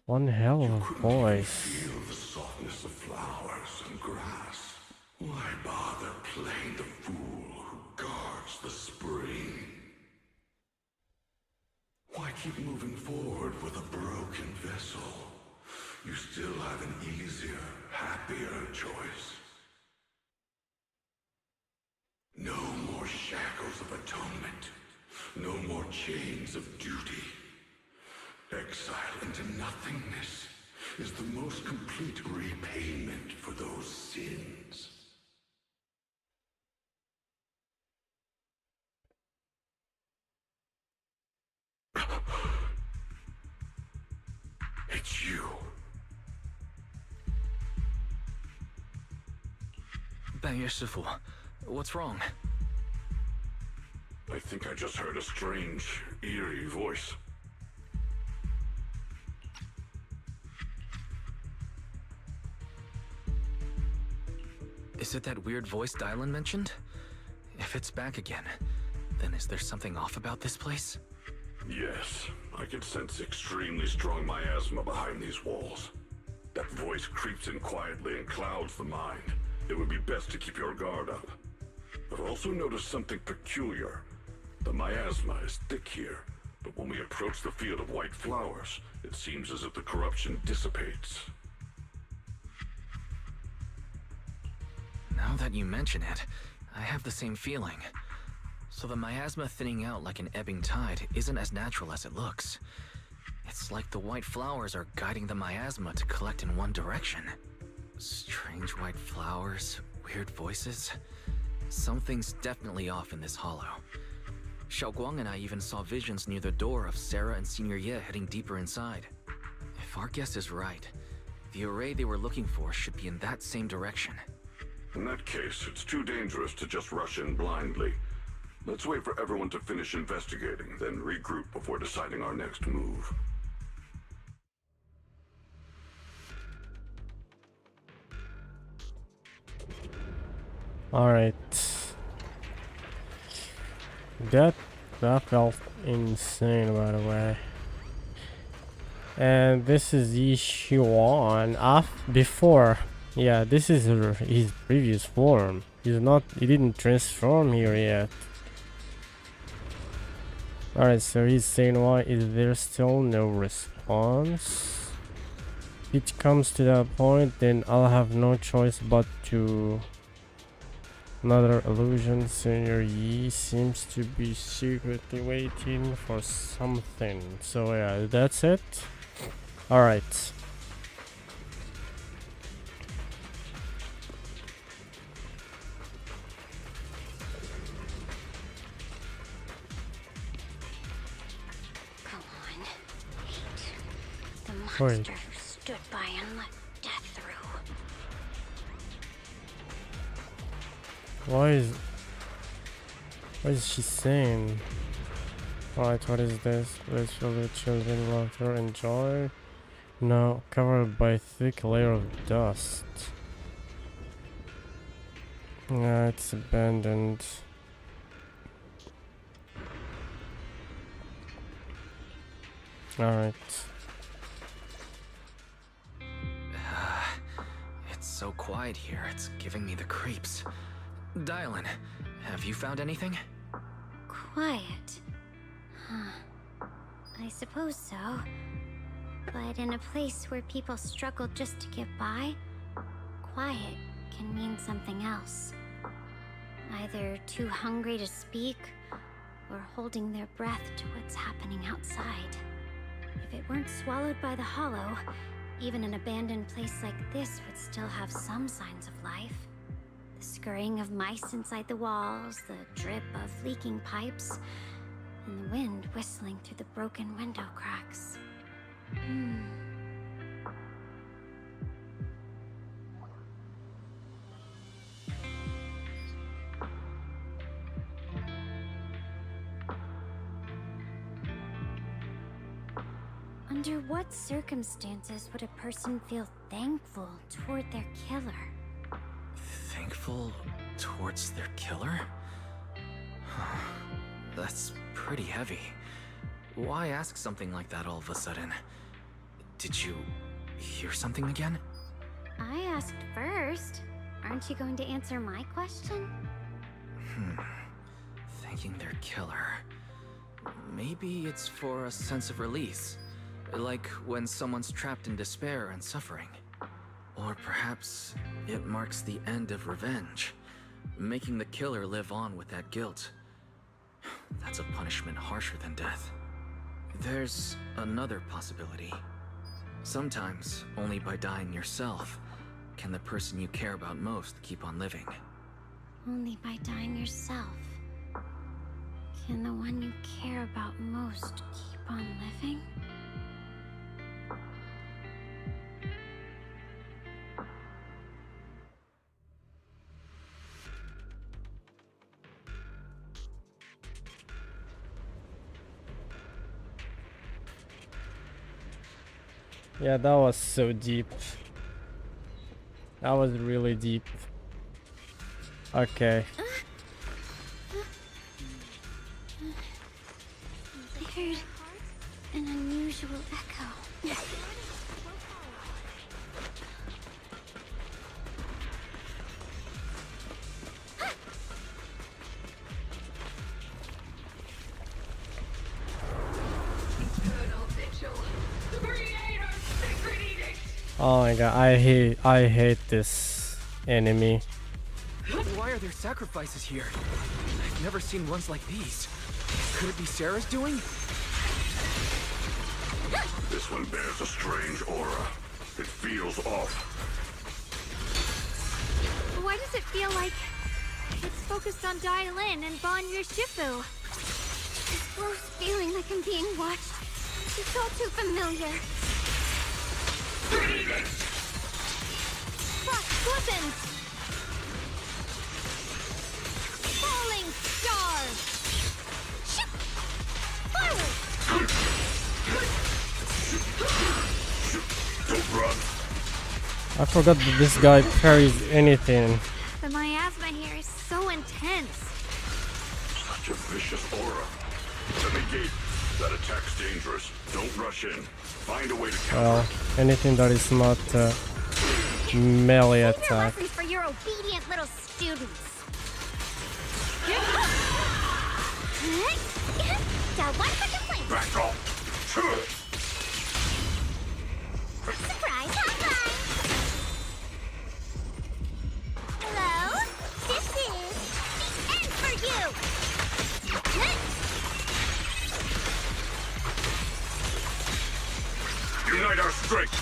hell of a voice. Feel the softness of flowers and grass. Why bother playing the fool who guards the spring? Why keep moving forward with a broken vessel? You still have an easier, happier choice. No more shackles of atonement. No more chains of duty. Exile into nothingness is the most complete repayment for those sins. It's you. Bangye Shifu, what's wrong? I think I just heard a strange, eerie voice. Is it that weird voice Dylan mentioned? If it's back again, then is there something off about this place? Yes, I can sense extremely strong miasma behind these walls. That voice creeps in quietly and clouds the mind. It would be best to keep your guard up. I've also noticed something peculiar. The miasma is thick here, but when we approach the field of white flowers, it seems as if the corruption dissipates. Now that you mention it, I have the same feeling. So the miasma thinning out like an ebbing tide isn't as natural as it looks. It's like the white flowers are guiding the miasma to collect in one direction. Strange white flowers, weird voices. Something's definitely off in this hollow. Xiaoguang and I even saw visions near the door of Sarah and Senior Ye heading deeper inside. If our guess is right, the array they were looking for should be in that same direction. In that case, it's too dangerous to just rush in blindly. Let's wait for everyone to finish investigating, then regroup before deciding our next move. Alright. That felt insane, by the way. And this is Yishuan before. Yeah, this is his previous form. He didn't transform here yet. Alright, so he's saying, why is there still no response? If it comes to that point, then I'll have no choice but to... Another illusion. Senior Yi seems to be secretly waiting for something. So yeah, that's it. Alright. Monster who stood by and let death through. What is she saying? Right, what is this? Please fill with children, laughter, and joy. No, covered by thick layer of dust. Yeah, it's abandoned. Alright. It's so quiet here, it's giving me the creeps. Dylan, have you found anything? Quiet. Huh. I suppose so. But in a place where people struggle just to get by, quiet can mean something else. Either too hungry to speak, or holding their breath to what's happening outside. If it weren't swallowed by the hollow, even an abandoned place like this would still have some signs of life. The scurrying of mice inside the walls, the drip of leaking pipes, and the wind whistling through the broken window cracks. Under what circumstances would a person feel thankful toward their killer? Thankful towards their killer? That's pretty heavy. Why ask something like that all of a sudden? Did you hear something again? I asked first. Aren't you going to answer my question? Thanking their killer. Maybe it's for a sense of release. Like when someone's trapped in despair and suffering. Or perhaps it marks the end of revenge, making the killer live on with that guilt. That's a punishment harsher than death. There's another possibility. Sometimes, only by dying yourself, can the person you care about most keep on living. Only by dying yourself can the one you care about most keep on living? Yeah, that was so deep. That was really deep. Okay. I heard an unusual echo. Oh my god, I hate this enemy. Why are there sacrifices here? I've never seen ones like these. Could it be Sarah's doing? This one bears a strange aura. It feels off. Why does it feel like it's focused on Dylan and Bon Shifu? This gross feeling like I'm being watched. It's all too familiar. Frost weapons! Falling star! Shoot! Forward! Don't run. I forgot that this guy parries anything. The miasma here is so intense. Such a vicious aura. Negate. That attack's dangerous. Don't rush in. Find a way to counter. Well, anything that is not melee Save your attack. lessons for your obedient little students. Got one for complaint. Back off. Surprise high five. Hello? This is the end for you. Unite our strength.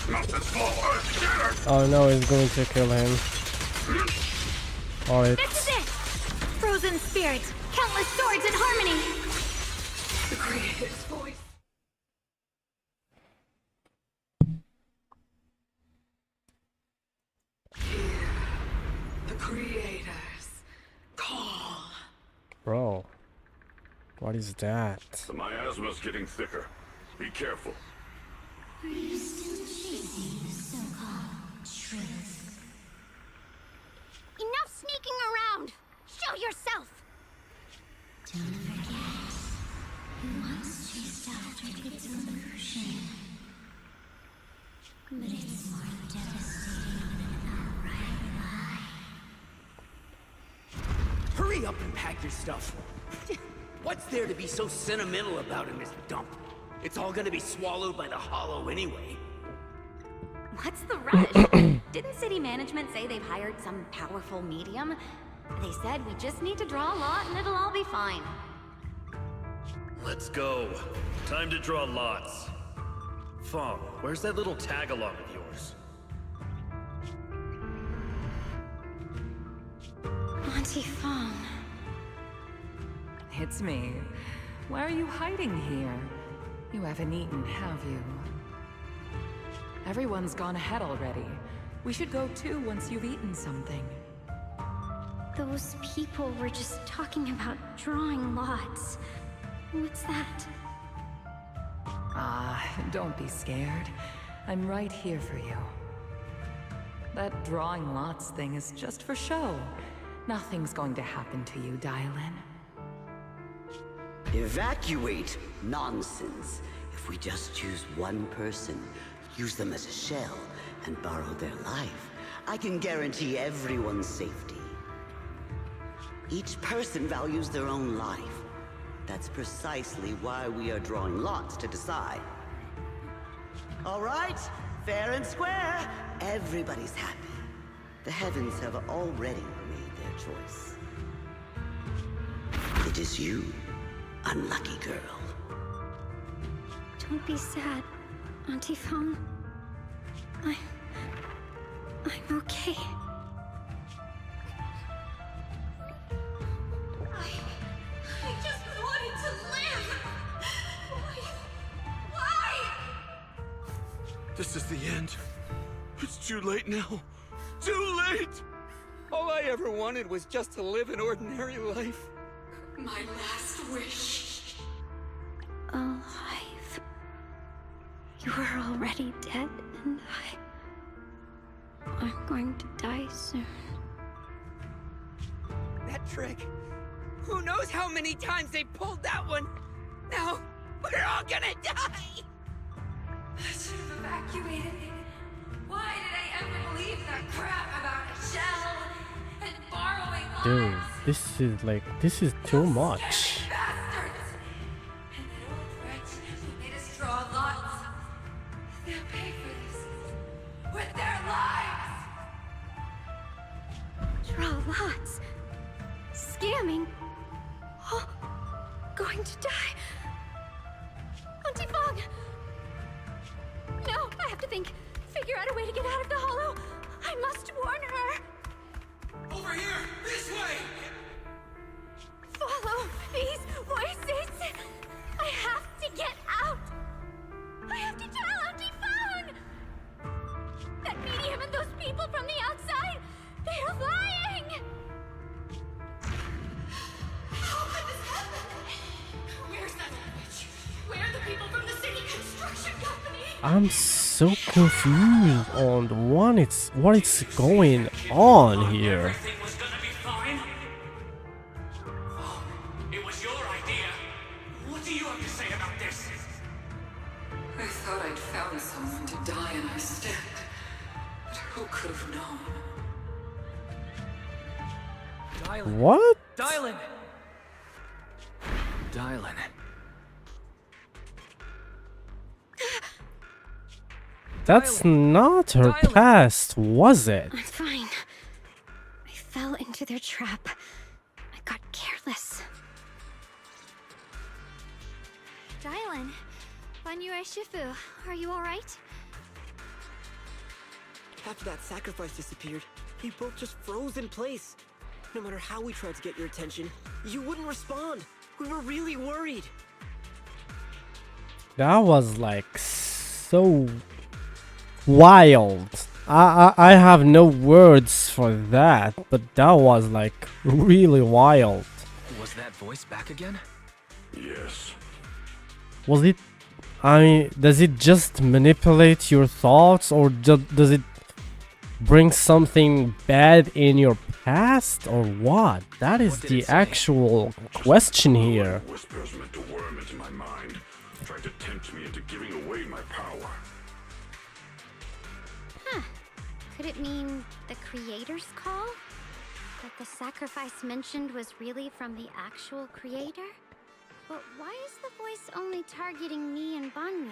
Mountains fall. Earth shatter. Oh no, he's going to kill him. Oh, This it's is it! Frozen spirit, countless swords in harmony! The Creator's voice. Hear the Creator's call. bro. What is that? The miasma's getting thicker. Be careful. Are you still chasing the so-called truth? Enough sneaking around! Show yourself! Don't forget, who once chased after its illusion. But it's more devastating than an outright lie. Hurry up and pack your stuff. What's there to be so sentimental about in this dump? It's all gonna be swallowed by the hollow anyway. What's the rush? Didn't city management say they've hired some powerful medium? They said we just need to draw a lot and it'll all be fine. Let's go. Time to draw lots. Fong, where's that little tag-along of yours? Auntie Fong. It's me. Why are you hiding here? You haven't eaten, have you? Everyone's gone ahead already. We should go too once you've eaten something. Those people were just talking about drawing lots. What's that? Don't be scared. I'm right here for you. That drawing lots thing is just for show. Nothing's going to happen to you, Dylan. Evacuate? Nonsense. If we just choose one person, use them as a shell, and borrow their life, I can guarantee everyone's safety. Each person values their own life. That's precisely why we are drawing lots to decide. All right, fair and square. Everybody's happy. The heavens have already made their choice. It is you, unlucky girl. Don't be sad, Auntie Fong. I'm okay. I just wanted to live! Why? This is the end. It's too late now. Too late! All I ever wanted was just to live an ordinary life. My last wish. Alive. You were already dead, and I'm going to die soon. That trick. Who knows how many times they pulled that one? Now, we're all gonna die! I should have evacuated. Why did I ever believe that crap about a shell and borrowing Dude, lives? this is too much. Bastards! And that old wretch who made us draw lots. They'll pay for this with their lives! Draw lots. Scamming. Oh, going to die. Auntie Fong! No, I have to think. Figure out a way to get out of the hollow. I must warn her. Over here! This way! Follow these voices. I have to get out. I have to tell Auntie Fong. That medium and those people from the outside, they're lying. How could this happen? Where's that witch? Where are the people from the city construction company? I'm so confused on what is going on here. Everything was gonna be fine. Oh, it was your idea. What do you have to say about this? I thought I'd found someone to die in our stead. But who could have known? Dylan. What? Dylan! Dylan. That's not her past, was it? I'm fine. I fell into their trap. I got careless. Dylan, Banyu Shifu, are you alright? After that sacrifice disappeared, we both just froze in place. No matter how we tried to get your attention, you wouldn't respond. We were really worried. That was like so wild. I have no words for that, but that was like really wild. Was that voice back again? Yes. Was it... I mean, does it just manipulate your thoughts, or does it bring something bad in your past, or what? That is the actual question here. Whispers meant to worm into my mind, tried to tempt me into giving away my power. Huh. Could it mean the creator's call? That the sacrifice mentioned was really from the actual creator? But why is the voice only targeting me and Banmue?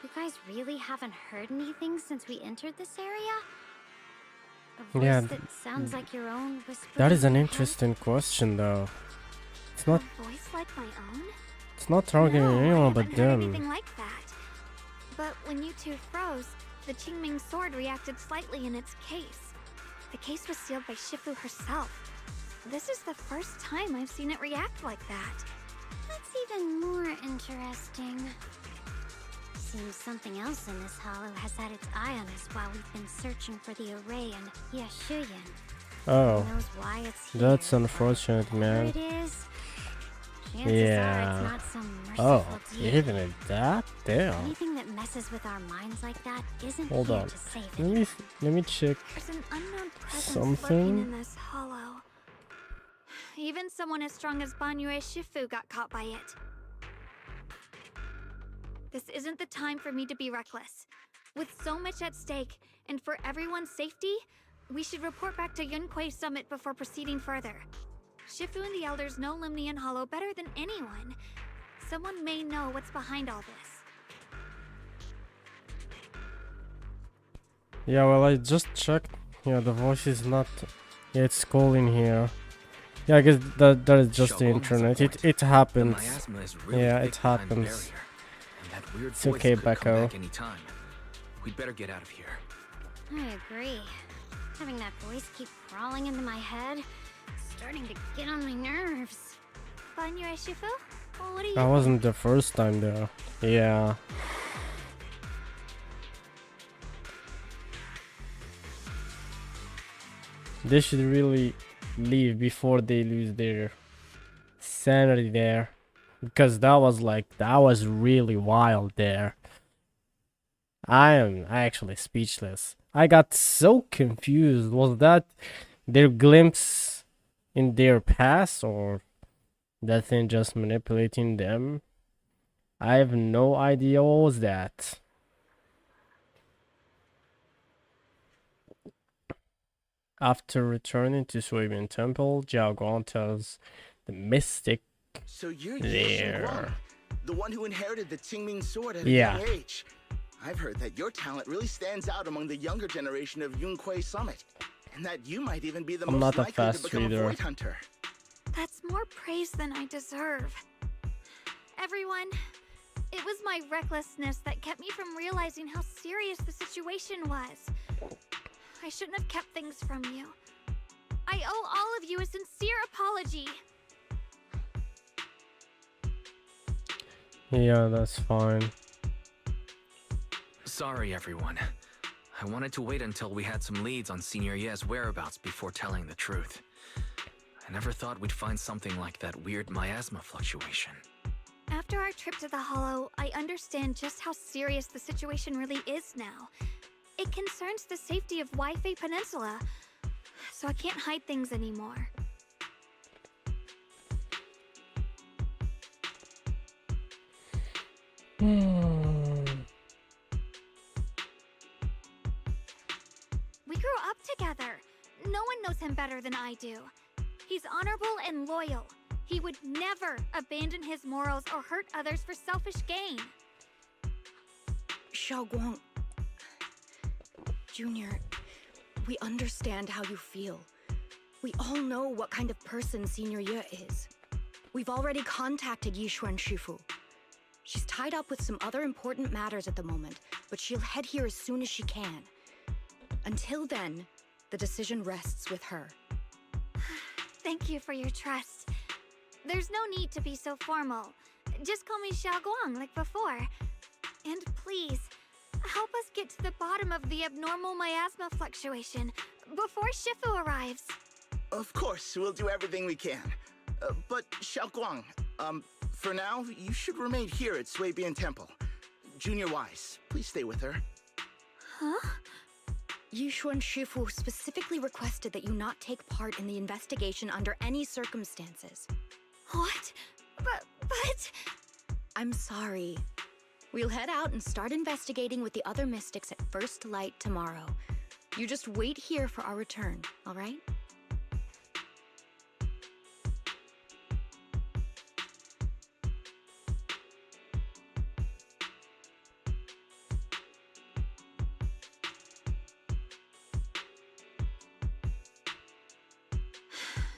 You guys really haven't heard anything since we entered this area? A voice Yeah, that sounds like your own whisper. that is in an your interesting question, though. It's not... head? A voice like my own? It's not targeting anyone but Heard them. anything like that. But when you two froze, the Qingming sword reacted slightly in its case. The case was sealed by Shifu herself. This is the first time I've seen it react like that. That's even more interesting. Seems something else in this hollow has had its eye on us while we've been searching for the array in Yashuyan. Oh, Who knows why it's here, that's unfortunate, whatever man. it is, chances are Yeah. it's not some merciful Oh, deity. even at that? Damn. Anything that messes with our minds like that isn't Hold here on. to save it. Let me check There's an unknown presence something. lurking in this hollow. Even someone as strong as Banyue Shifu got caught by it. This isn't the time for me to be reckless. With so much at stake, and for everyone's safety, we should report back to Yunquei Summit before proceeding further. Shifu and the elders know Limnian Hollow better than anyone. Someone may know what's behind all this. Yeah, well, I just checked. Yeah, the voice is not... Yeah, it's calling here. Yeah, I guess that is just the internet. It happens. miasma is really Yeah, thick it behind the happens. barrier, and that weird It's voice okay, could come Becco. back any time. We'd better get out of here. I agree. Having that voice keep crawling into my head, starting to get on my nerves. Banyue Shifu? Well, what do you That wasn't the first time, though. Yeah. They should really leave before they lose their sanity there. Because that was really wild there. I am actually speechless. I got so confused. Was that their glimpse in their past, or that thing just manipulating them? I have no idea what was that. After returning to Suimin Temple, Jiao Guang tells the mystic So you're there. Guang, the one who inherited the Qingming sword at a Yeah. young age. I've heard that your talent really stands out among the younger generation of Yunquei Summit, and that you might even be the I'm most not a likely to fast become reader. a void hunter. That's more praise than I deserve. Everyone, it was my recklessness that kept me from realizing how serious the situation was. I shouldn't have kept things from you. I owe all of you a sincere apology. Yeah, that's fine. Sorry, everyone. I wanted to wait until we had some leads on Senior Ye's whereabouts before telling the truth. I never thought we'd find something like that weird miasma fluctuation. After our trip to the Hollow, I understand just how serious the situation really is now. It concerns the safety of Waifei Peninsula, so I can't hide things anymore. We grew up together. No one knows him better than I do. He's honorable and loyal. He would never abandon his morals or hurt others for selfish gain. Xiaoguang, Junior, we understand how you feel. We all know what kind of person Senior Ye is. We've already contacted Yishuan Shifu. She's tied up with some other important matters at the moment, but she'll head here as soon as she can. Until then, the decision rests with her. Thank you for your trust. There's no need to be so formal. Just call me Xiaoguang like before. And please, help us get to the bottom of the abnormal miasma fluctuation before Shifu arrives. Of course, we'll do everything we can. But Xiaoguang, For now, you should remain here at Swabian Temple. Junior Wise, please stay with her. Huh? Yishuan Shifu specifically requested that you not take part in the investigation under any circumstances. What? But... I'm sorry. We'll head out and start investigating with the other mystics at first light tomorrow. You just wait here for our return, all right?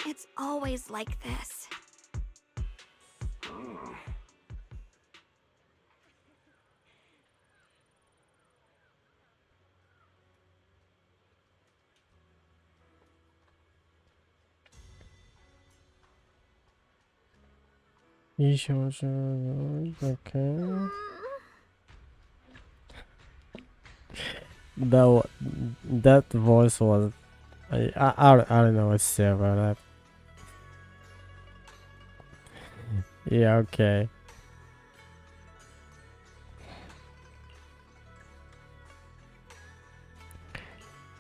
It's always like this. Okay. That voice was I don't know what to say about that. Yeah, okay.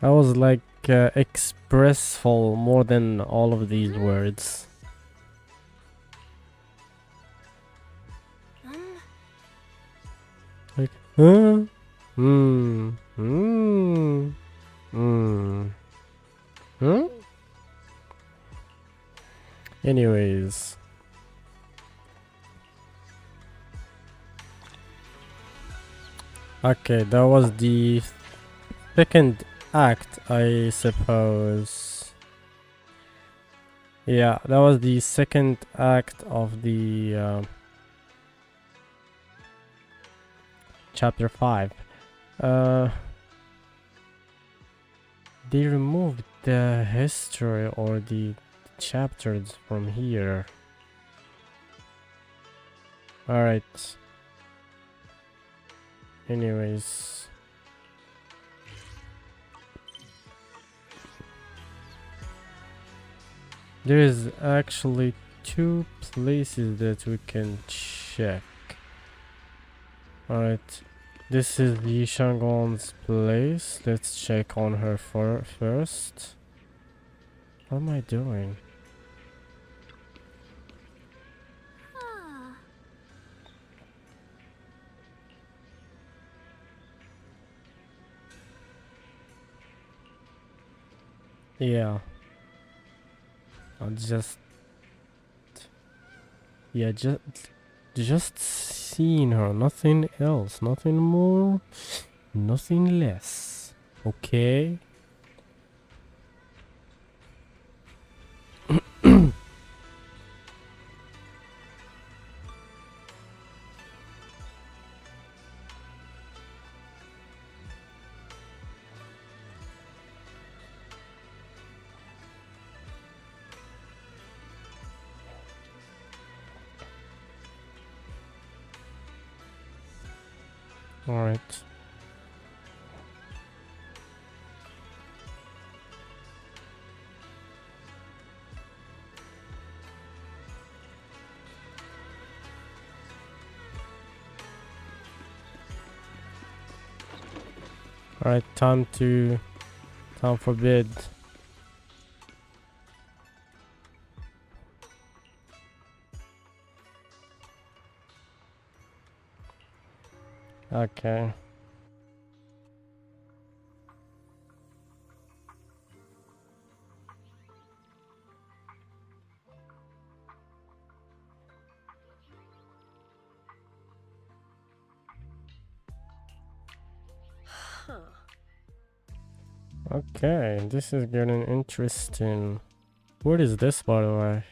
I was like expressful more than all of these words. Like, huh? Huh? Anyways. Okay, that was the second act, I suppose. Yeah, that was the second act of the chapter 5. They removed the history or the chapters from here. Alright. Anyways. There is actually 2 places that we can check. Alright. This is Yi Shangong's place. Let's check on her first. What am I doing? Yeah. I'll just... Yeah, just seeing her, nothing else, nothing more, nothing less. Okay. All right. All right, time for bed. Okay. Okay, this is getting interesting. What is this, by the way?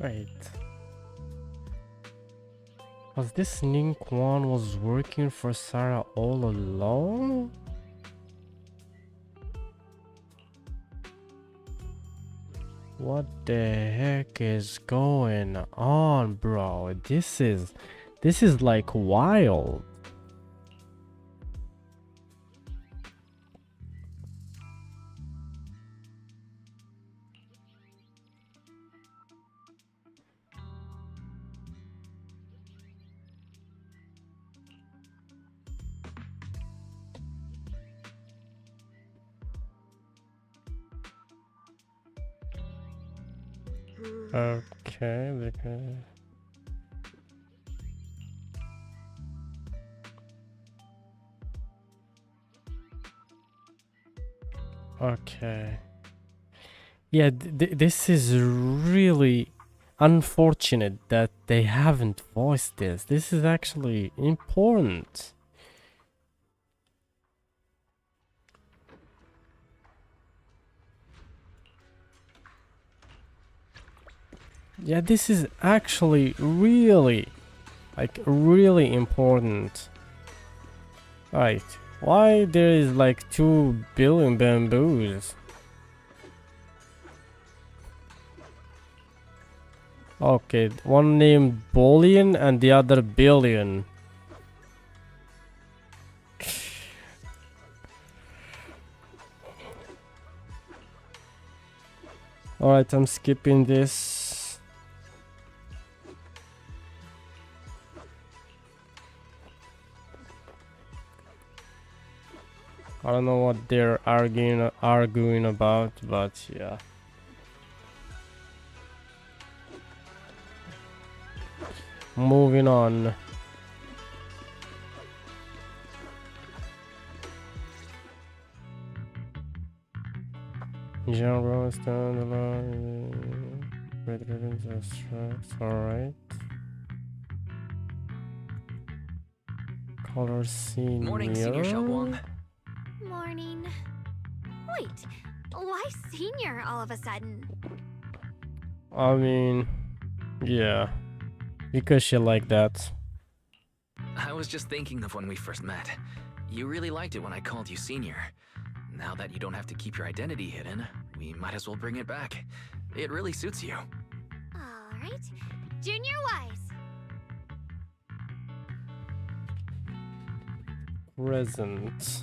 Wait. Was this Ning Quan was working for Sarah all along? What the heck is going on, bro? This is like wild. Okay. Okay. Yeah, this is really unfortunate that they haven't voiced this. This is actually important. Yeah, this is actually really, like, really important. Right. Why there is like 2 billion bamboos? Okay, one named Bullion and the other Billion. Alright, I'm skipping this. I don't know what they're arguing about, but yeah. Moving on. Genre standalone. Red ribbons are stripes. Alright. Color scene. Morning, Senior Xiaoguang. Morning. Wait, why Senior all of a sudden? I mean, yeah. Because she like that. I was just thinking of when we first met. You really liked it when I called you Senior. Now that you don't have to keep your identity hidden, we might as well bring it back. It really suits you. Alright. Junior Wise. Present.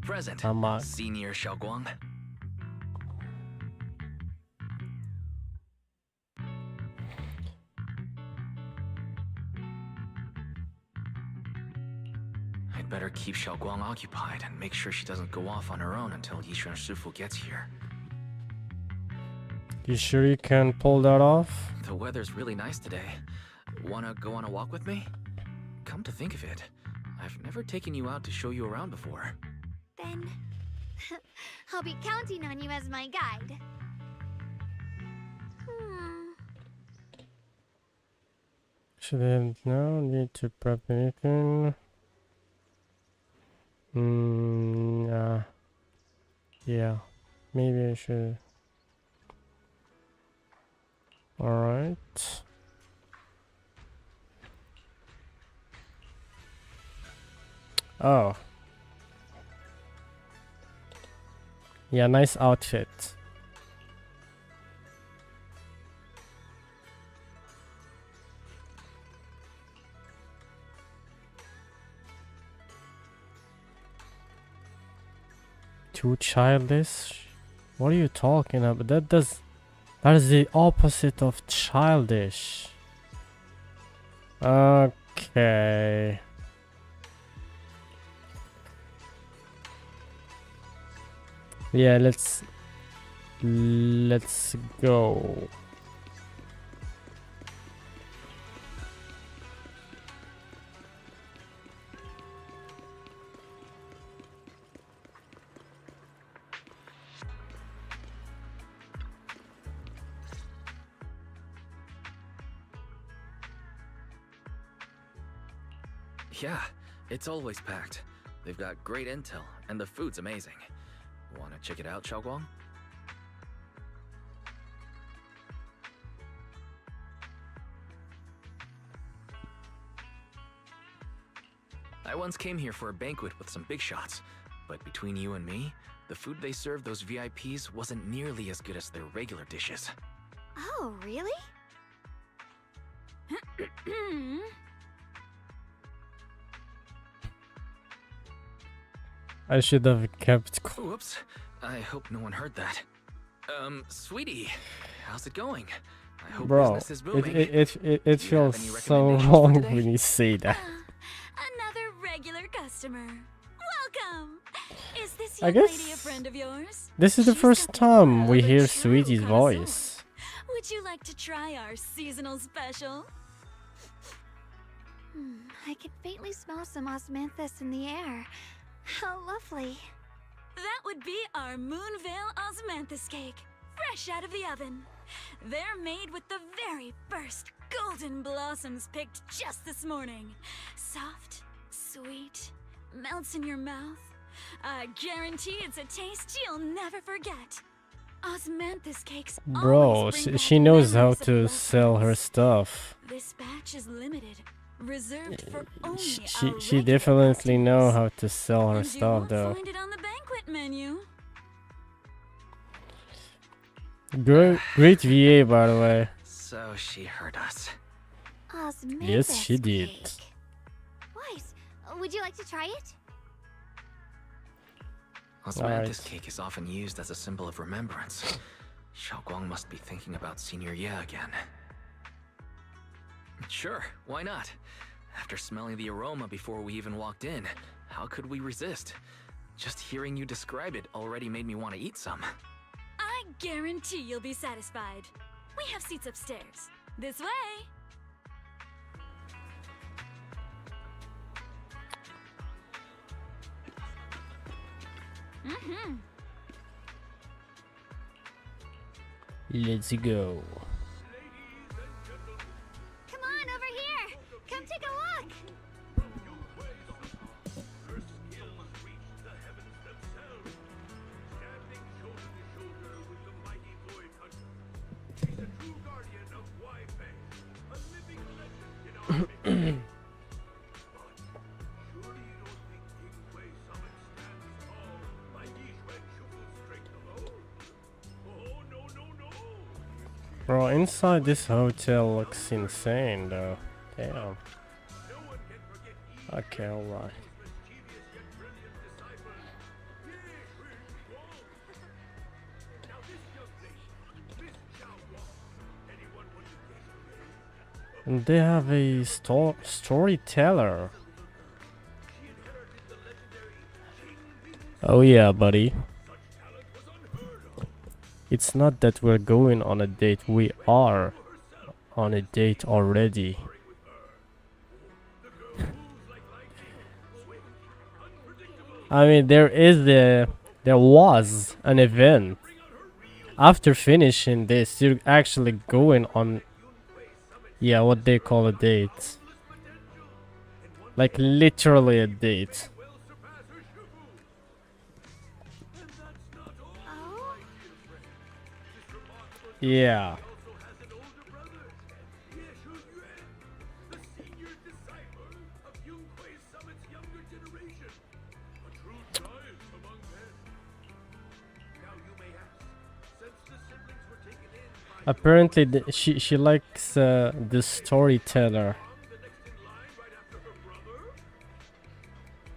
Present. Senior Xiaoguang. I'd better keep Xiaoguang occupied and make sure she doesn't go off on her own until Yishuan Shifu gets here. You sure you can pull that off? The weather's really nice today. Wanna go on a walk with me? Come to think of it, I've never taken you out to show you around before. Then I'll be counting on you as my guide. Should I now need to prep anything? Yeah, maybe I should. Alright. Oh. Yeah, nice outfit. Too childish? What are you talking about? That is the opposite of childish. Okay. Yeah, let's go. Yeah, it's always packed. They've got great intel, and the food's amazing. Wanna check it out, Xiaoguang? once came here for a banquet with some big shots, but between you and me, the food they served those VIPs wasn't nearly as good as their regular dishes. Oh, really? I should have kept. Whoops. I hope no one heard that. Sweetie, how's it going? I hope Bro, business is booming. it feels so wrong when you say that. Another regular customer. Welcome. Is this I young guess lady a friend of yours? this is the first time we hear Sweetie's voice. Would you like to try our seasonal special? I can faintly smell some osmanthus in the air. How lovely. That would be our Moonvale Osmanthus cake, fresh out of the oven. They're made with the very first golden blossoms picked just this morning. Soft, sweet, melts in your mouth. I guarantee it's a taste you'll never forget. Osmanthus cakes Bro, always bring she back knows how memories of to loved sell her ones. stuff. This batch is limited, reserved for only She definitely know how to sell her stuff though. find it on the banquet menu. Great VA, by the way. So she heard us. Osmanthus Yes, she did. Wise, would you like to try it? Osmanthus cake is often used as a symbol of remembrance. Xiaoguang must be thinking about Senior Ye again. Sure, why not? After smelling the aroma before we even walked in, how could we resist? Just hearing you describe it already made me want to eat some. I guarantee you'll be satisfied. We have seats upstairs. This way. Let's go. Come on over here. Come take a look. Bro, inside this hotel looks insane though. Damn. Okay, alright. And they have a storyteller. Oh yeah, buddy. It's not that we're going on a date, we are on a date already. I mean, there was an event. After finishing this, you're actually going on, yeah, what they call a date. Like literally a date. Yeah. Apparently, she likes the storyteller.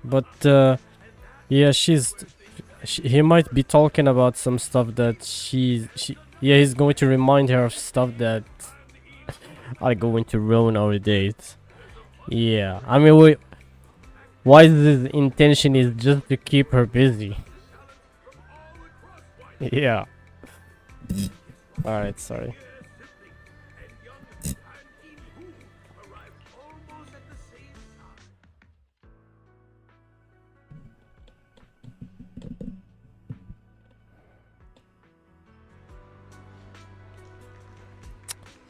But yeah, he might be talking about some stuff that yeah, he's going to remind her of stuff that are going to ruin our date. Yeah, I mean, Wise's intention is just to keep her busy. Yeah. Alright, sorry.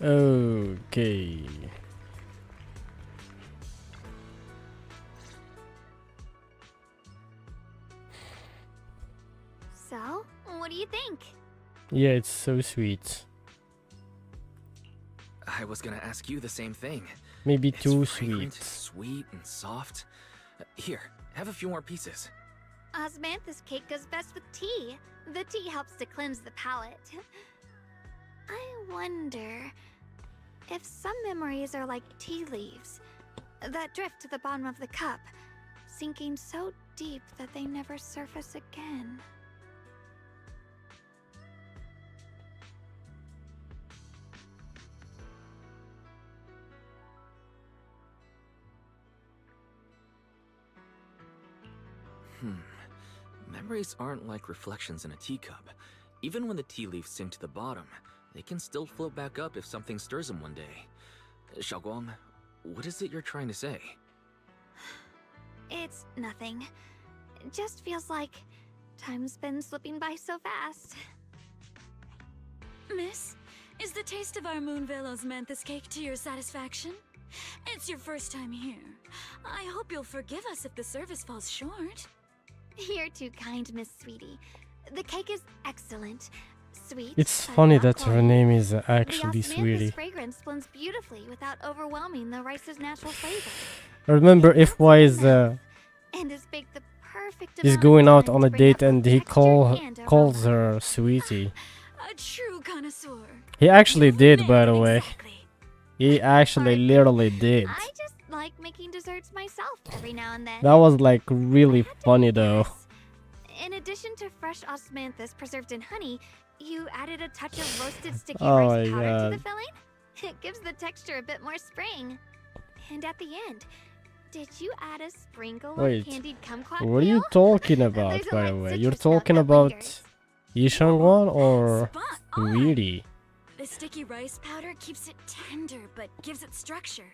Okay. So, what do you think? Yeah, it's so sweet. I was gonna ask you the same thing. Maybe It's too fragrant, sweet. sweet and soft. Here, have a few more pieces. Osmanthus cake goes best with tea. The tea helps to cleanse the palate. I wonder if some memories are like tea leaves that drift to the bottom of the cup, sinking so deep that they never surface again. Memories aren't like reflections in a teacup. Even when the tea leaves sink to the bottom, they can still float back up if something stirs them one day. Xiaoguang, what is it you're trying to say? It's nothing. It just feels like time's been slipping by so fast. Miss, is the taste of our Moonvale Osmanthus cake to your satisfaction? It's your first time here. I hope you'll forgive us if the service falls short. You're too kind, Miss Sweetie. The cake is excellent. Sweet. It's but funny not that her oily. name is The actually osmanthus Sweetie. fragrance blends beautifully without overwhelming the rice's natural flavor. I remember if Y is And is baked the perfect is amount going of out time on to a bring date out and both he texture and calls aroma. her Sweetie. A true connoisseur. He actually did, by the way. He actually literally did. I just like making desserts myself every now and then. That was like really funny though. In addition to fresh osmanthus preserved in honey, you added a touch of roasted sticky Oh rice my powder to God. the filling. It gives the texture a bit more spring. And at the end, did you add a sprinkle Wait, of candied kumquat? what are you talking about, There's a by the light way? You're citrus note talking that about lingers. Yishangwan or Sweetie? The sticky rice powder keeps it tender but gives it structure.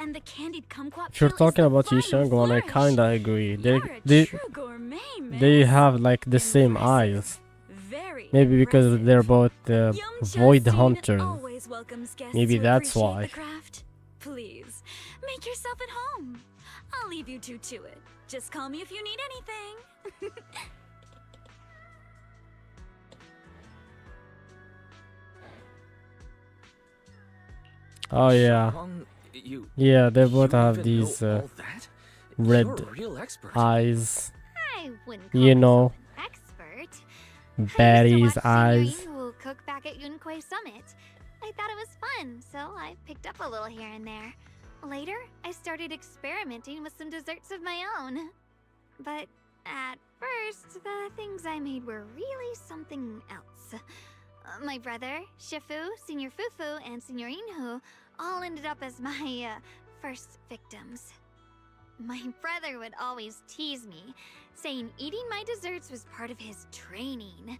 And the candied kumquat If you're peel is talking the about final Yishangwan, I flourish. kinda agree. You're a They true gourmet, they miss. have like the same eyes. Very Maybe because they're both void Justine hunters. always welcomes guests Maybe who that's appreciate why. the craft. Please, make yourself at home. I'll leave you two to it. Just call me if you need anything. Oh yeah. Xiaoguang, you- Yeah, they both you have even these know all that? red You're a real expert. eyes. I wouldn't call You know, myself an expert. Baddy's Senior eyes. Yingwu cook back at Yunquay Summit. I thought it was fun, so I picked up a little here and there. Later, I started experimenting with some desserts of my own. But at first, the things I made were really something else. My brother, Shifu, Senior Fufu, and Senior Inhu all ended up as my first victims. My brother would always tease me, saying eating my desserts was part of his training,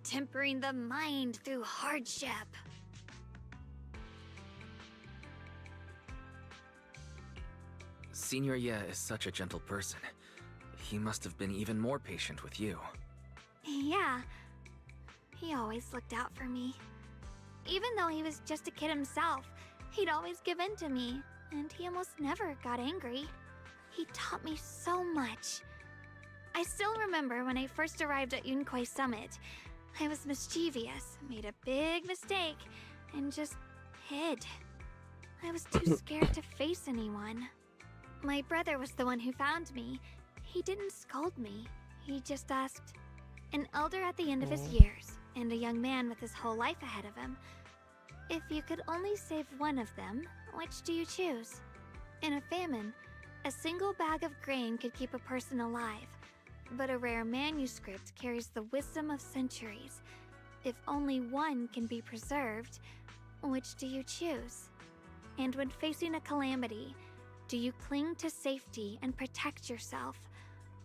tempering the mind through hardship. Senior Ye is such a gentle person. He must have been even more patient with you. Yeah, he always looked out for me. Even though he was just a kid himself, he'd always give in to me, and he almost never got angry. He taught me so much. I still remember when I first arrived at Yunquay Summit. I was mischievous, made a big mistake, and just hid. I was too scared to face anyone. My brother was the one who found me. He didn't scold me. He just asked, an elder at the end of his years, and a young man with his whole life ahead of him, if you could only save one of them, which do you choose? In a famine, a single bag of grain could keep a person alive, but a rare manuscript carries the wisdom of centuries. If only one can be preserved, which do you choose? And when facing a calamity, do you cling to safety and protect yourself?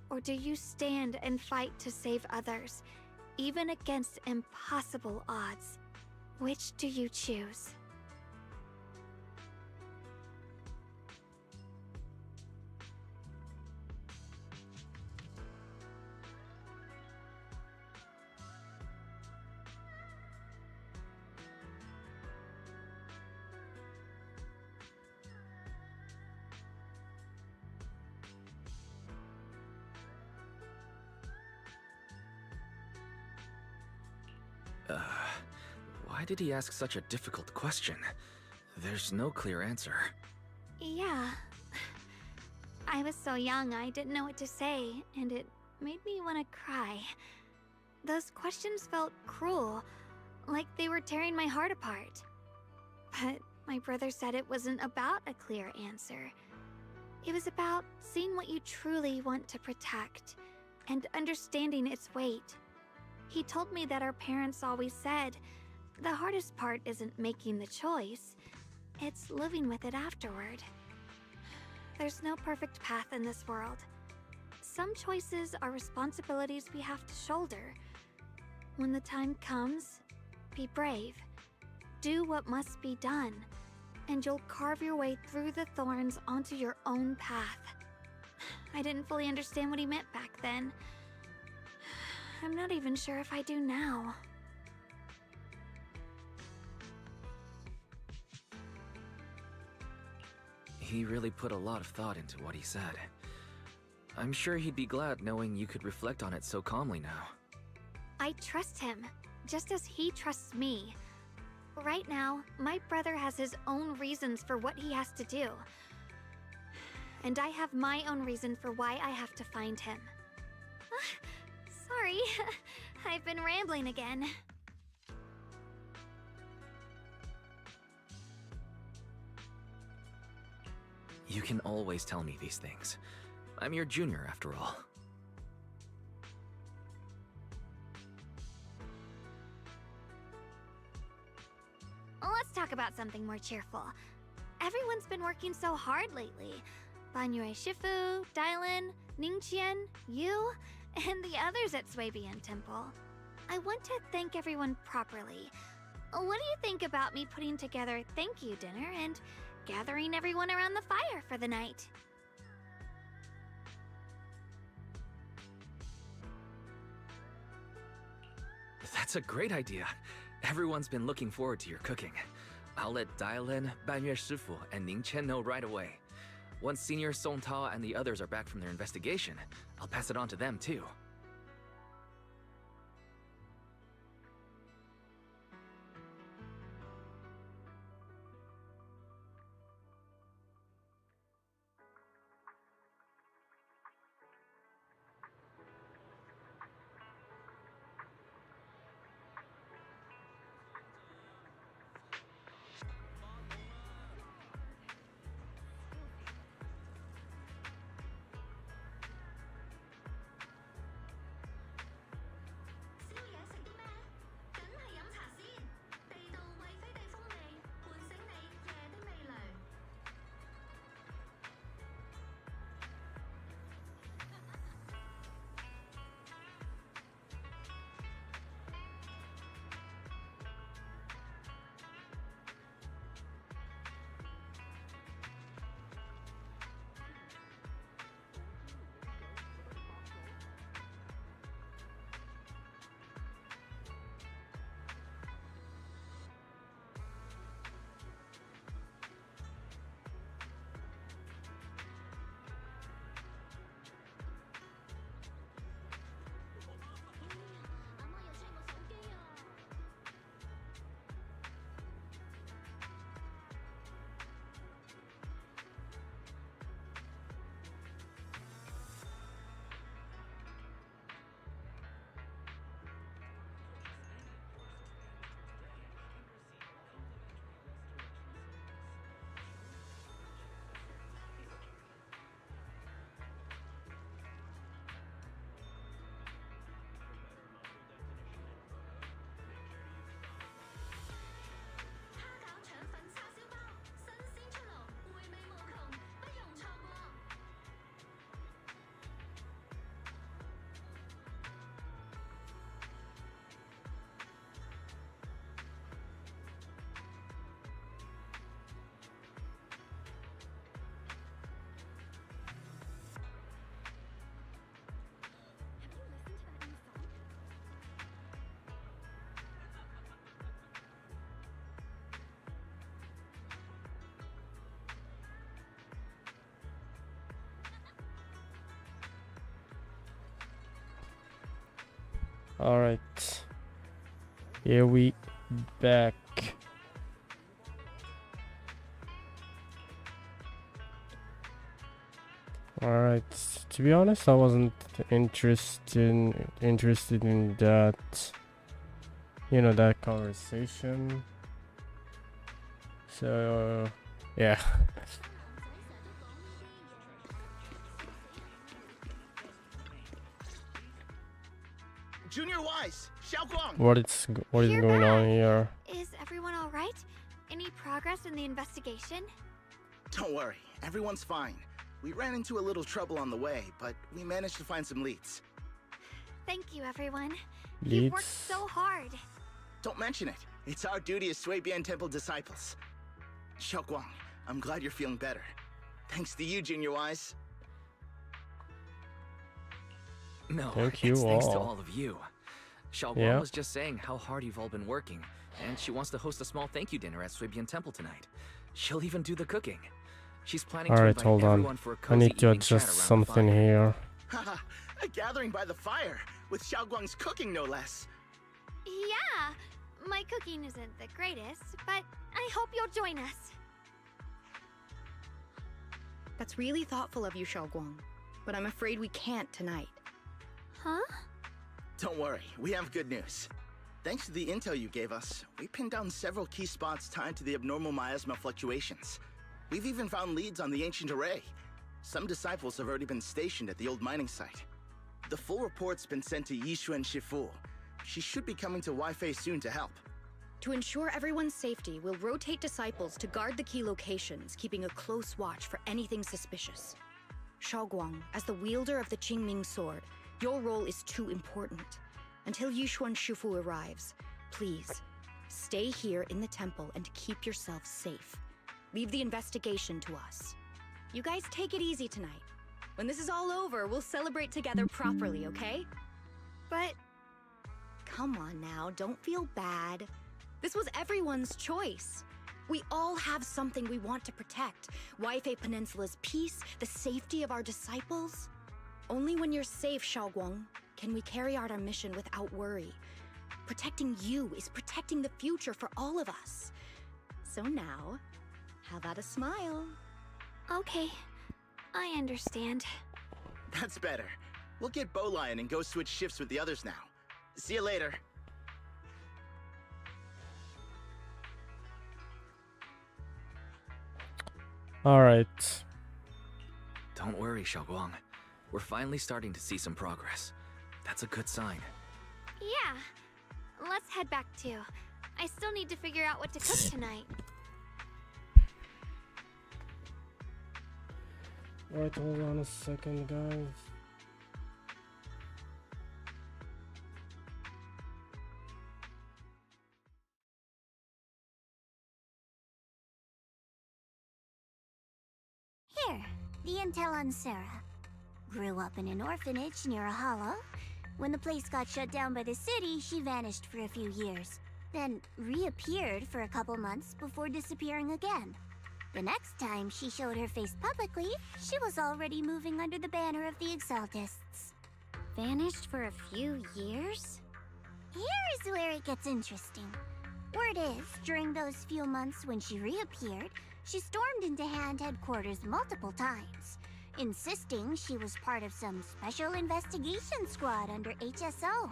Or do you stand and fight to save others, even against impossible odds? Which do you choose? Why did he ask such a difficult question? There's no clear answer. Yeah. I was so young, I didn't know what to say, and it made me want to cry. Those questions felt cruel, like they were tearing my heart apart. But my brother said it wasn't about a clear answer. It was about seeing what you truly want to protect and understanding its weight. He told me that our parents always said, the hardest part isn't making the choice, it's living with it afterward. There's no perfect path in this world. Some choices are responsibilities we have to shoulder. When the time comes, be brave. Do what must be done, and you'll carve your way through the thorns onto your own path. I didn't fully understand what he meant back then. I'm not even sure if I do now. He really put a lot of thought into what he said. I'm sure he'd be glad knowing you could reflect on it so calmly now. I trust him, just as he trusts me. Right now, my brother has his own reasons for what he has to do. And I have my own reason for why I have to find him. Sorry, I've been rambling again. You can always tell me these things. I'm your junior, after all. Let's talk about something more cheerful. Everyone's been working so hard lately. Banyue Shifu, Dylan, Ningqian, you, and the others at Swabian Temple. I want to thank everyone properly. What do you think about me putting together a thank you dinner and gathering everyone around the fire for the night? That's a great idea. Everyone's been looking forward to your cooking. I'll let Dylan, Banyue Shifu, and Ning Chen know right away. Once Senior Song Tao and the others are back from their investigation, I'll pass it on to them too. All right, here we back. All To be honest, I wasn't interested in that, you know, that conversation. So, yeah. Junior Wise, Xiaoguang. What is going on here? Is everyone all right? Any progress in the investigation? Don't worry, everyone's fine. We ran into a little trouble on the way, but we managed to find some leads. Thank you, everyone. You've worked so hard. Don't mention it. It's our duty as Suibian Temple disciples. Xiaoguang, I'm glad you're feeling better. Thanks to you, Junior Wise. No, Thank you it's thanks to all. all of you. Xiaoguang Yeah. was just saying how hard you've all been working, and she wants to host a small thank you dinner at Suibian Temple tonight. She'll even do the cooking. She's planning to Alright, invite hold on. everyone for a I cozy need to evening chat adjust around something the fire. here. Haha, a gathering by the fire, with Xiaoguang's cooking no less. Yeah, my cooking isn't the greatest, but I hope you'll join us. That's really thoughtful of you, Xiaoguang. But I'm afraid we can't tonight. Huh? Don't worry, we have good news. Thanks to the intel you gave us, we pinned down several key spots tied to the abnormal miasma fluctuations. We've even found leads on the ancient array. Some disciples have already been stationed at the old mining site. The full report's been sent to Yishuan Shifu. She should be coming to Wi-Fi soon to help. To ensure everyone's safety, we'll rotate disciples to guard the key locations, keeping a close watch for anything suspicious. Xiaoguang, as the wielder of the Qingming sword, your role is too important. Until Yishuan Shifu arrives, please, stay here in the temple and keep yourself safe. Leave the investigation to us. You guys take it easy tonight. When this is all over, we'll celebrate together properly, okay? But... Come on now, don't feel bad. This was everyone's choice. We all have something we want to protect. Wi-Fi Peninsula's peace, the safety of our disciples. Only when you're safe, Xiaoguang, can we carry out our mission without worry. Protecting you is protecting the future for all of us. So now, how about a smile? Okay, I understand. That's better. We'll get Bowlion and go switch shifts with the others now. See you later. Alright. Don't worry, Xiaoguang. We're finally starting to see some progress. That's a good sign. Yeah, let's head back too. I still need to figure out what to cook tonight. Alright, hold on a second, guys. Here, the intel on Sarah. Grew up in an orphanage near a hollow. When the place got shut down by the city, she vanished for a few years. Then reappeared for a couple months before disappearing again. The next time she showed her face publicly, she was already moving under the banner of the Exaltists. Vanished for a few years? Here's where it gets interesting. Word is, during those few months when she reappeared, she stormed into Hand headquarters multiple times, insisting she was part of some special investigation squad under HSO.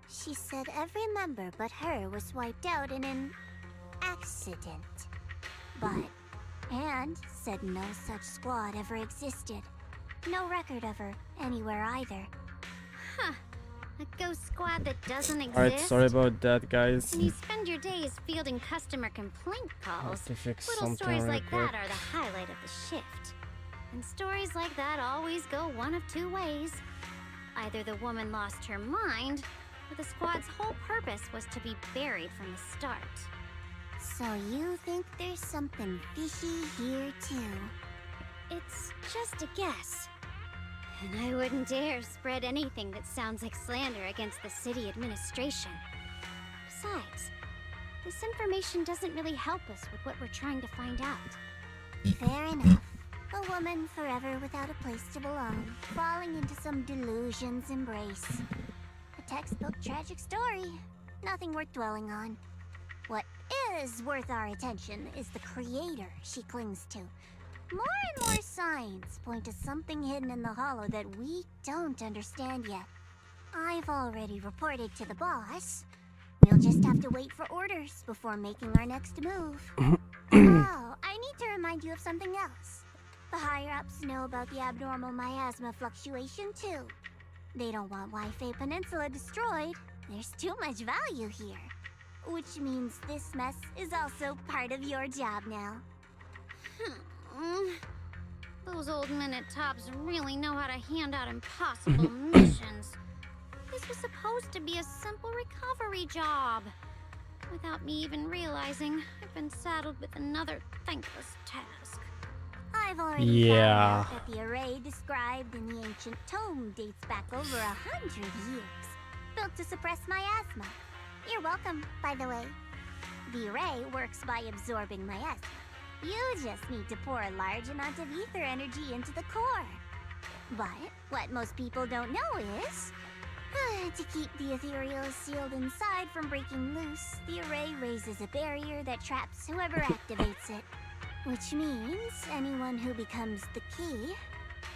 She said every member but her was wiped out in an accident. But Hand said no such squad ever existed. No record of her anywhere either. Huh. A ghost squad that doesn't exist? Alright, sorry about that, guys. And you spend your days fielding customer complaint calls. Have to fix Little something stories real like quick. that are the highlight of the shift. And stories like that always go one of two ways. Either the woman lost her mind, or the squad's whole purpose was to be buried from the start. So you think there's something fishy here too? It's just a guess. And I wouldn't dare spread anything that sounds like slander against the city administration. Besides, this information doesn't really help us with what we're trying to find out. Fair enough. A woman forever without a place to belong, falling into some delusion's embrace. A textbook tragic story. Nothing worth dwelling on. What is worth our attention is the creator she clings to. More and more signs point to something hidden in the hollow that we don't understand yet. I've already reported to the boss. We'll just have to wait for orders before making our next move. Oh, I need to remind you of something else. The higher-ups know about the abnormal miasma fluctuation, too. They don't want Waifei Peninsula destroyed. There's too much value here. Which means this mess is also part of your job now. Those old minute tops really know how to hand out impossible missions. This was supposed to be a simple recovery job. Without me even realizing, I've been saddled with another thankless task. I've already found out that the array described in the ancient tome dates back over 100 years, built to suppress miasma. You're welcome, by the way. The array works by absorbing miasma. You just need to pour a large amount of ether energy into the core. But what most people don't know is, to keep the ethereal sealed inside from breaking loose, the array raises a barrier that traps whoever activates it. Which means anyone who becomes the key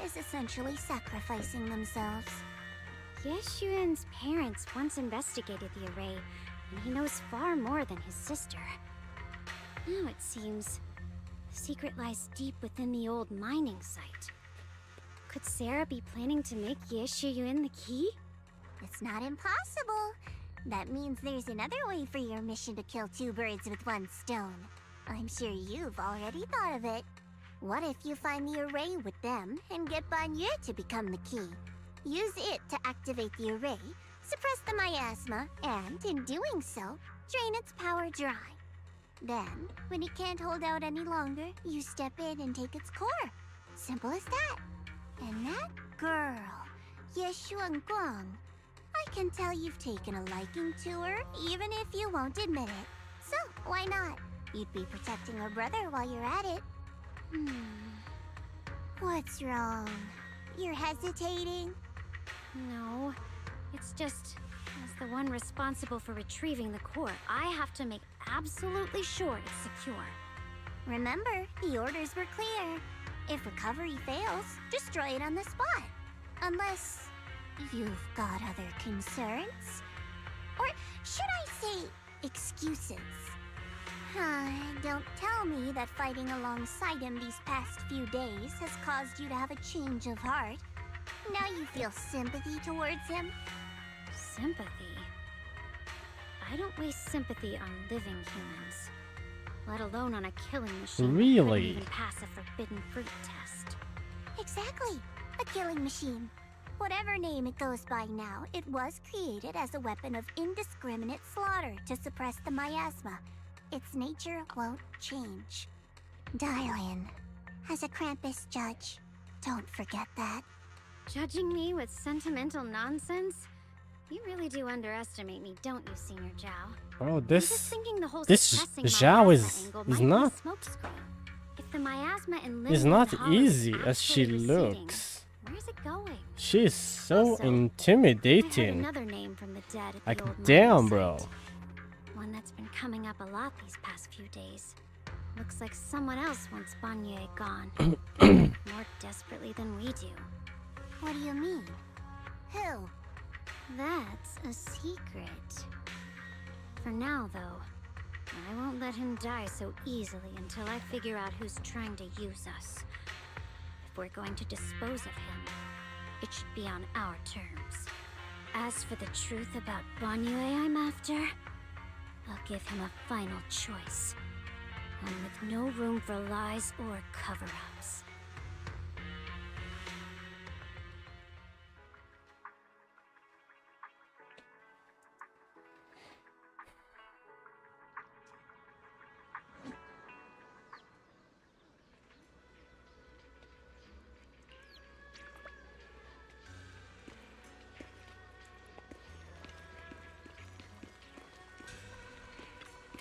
is essentially sacrificing themselves. Yeshuan's parents once investigated the array, and he knows far more than his sister. Now it seems the secret lies deep within the old mining site. Could Sarah be planning to make Yeshuyun the key? It's not impossible. That means there's another way for your mission to kill two birds with one stone. I'm sure you've already thought of it. What if you find the array with them and get Banye to become the key? Use it to activate the array, suppress the miasma, and in doing so, drain its power dry. Then, when it can't hold out any longer, you step in and take its core. Simple as that. And that girl, Yeshuan Guang, I can tell you've taken a liking to her, even if you won't admit it. So, why not? You'd be protecting her brother while you're at it. What's wrong? You're hesitating? No, it's just, as the one responsible for retrieving the core, I have to make absolutely sure it's secure. Remember, the orders were clear. If recovery fails, destroy it on the spot. Unless you've got other concerns. Or should I say, excuses? Don't tell me that fighting alongside him these past few days has caused you to have a change of heart. Now you feel sympathy towards him? Sympathy? I don't waste sympathy on living humans, let alone on a killing machine that couldn't Really? even pass a forbidden fruit test. Exactly, a killing machine. Whatever name it goes by now, it was created as a weapon of indiscriminate slaughter to suppress the miasma. Its nature won't change. Darling, as a Krampus judge, don't forget that. Judging me with sentimental nonsense? You really do underestimate me, don't you, Senior Zhao? Bro, I'm just this thinking the whole this suppressing Zhao miasma is angle is might be not a smokescreen. If the miasma in is Limited not Hollow easy is as she actually receding, looks. where's it going? She's so Also, I heard intimidating. another name from the dead at Like the old damn, mining bro. site. One that's been coming up a lot these past few days. Looks like someone else wants Banye gone. More desperately than we do. What do you mean? Who? That's a secret. For now, though, I won't let him die so easily until I figure out who's trying to use us. If we're going to dispose of him, it should be on our terms. As for the truth about Banye I'm after, I'll give him a final choice. One with no room for lies or cover-ups.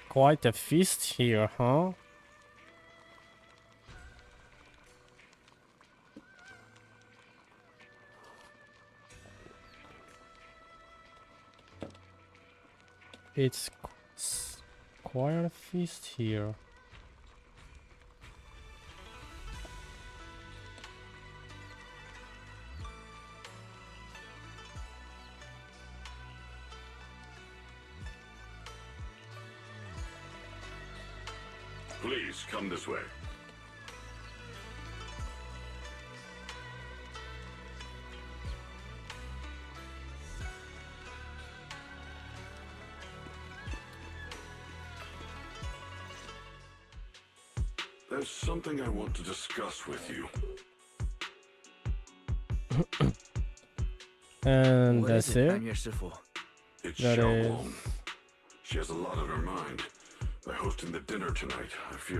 Quite a feast here, huh? It's quite a feast here. Please, come this way. There's something I want to discuss with you. And What that's is it. I'm your Shifu. It's That Xiao is- Wong. She has a lot on her mind. By hosting the dinner tonight, I feel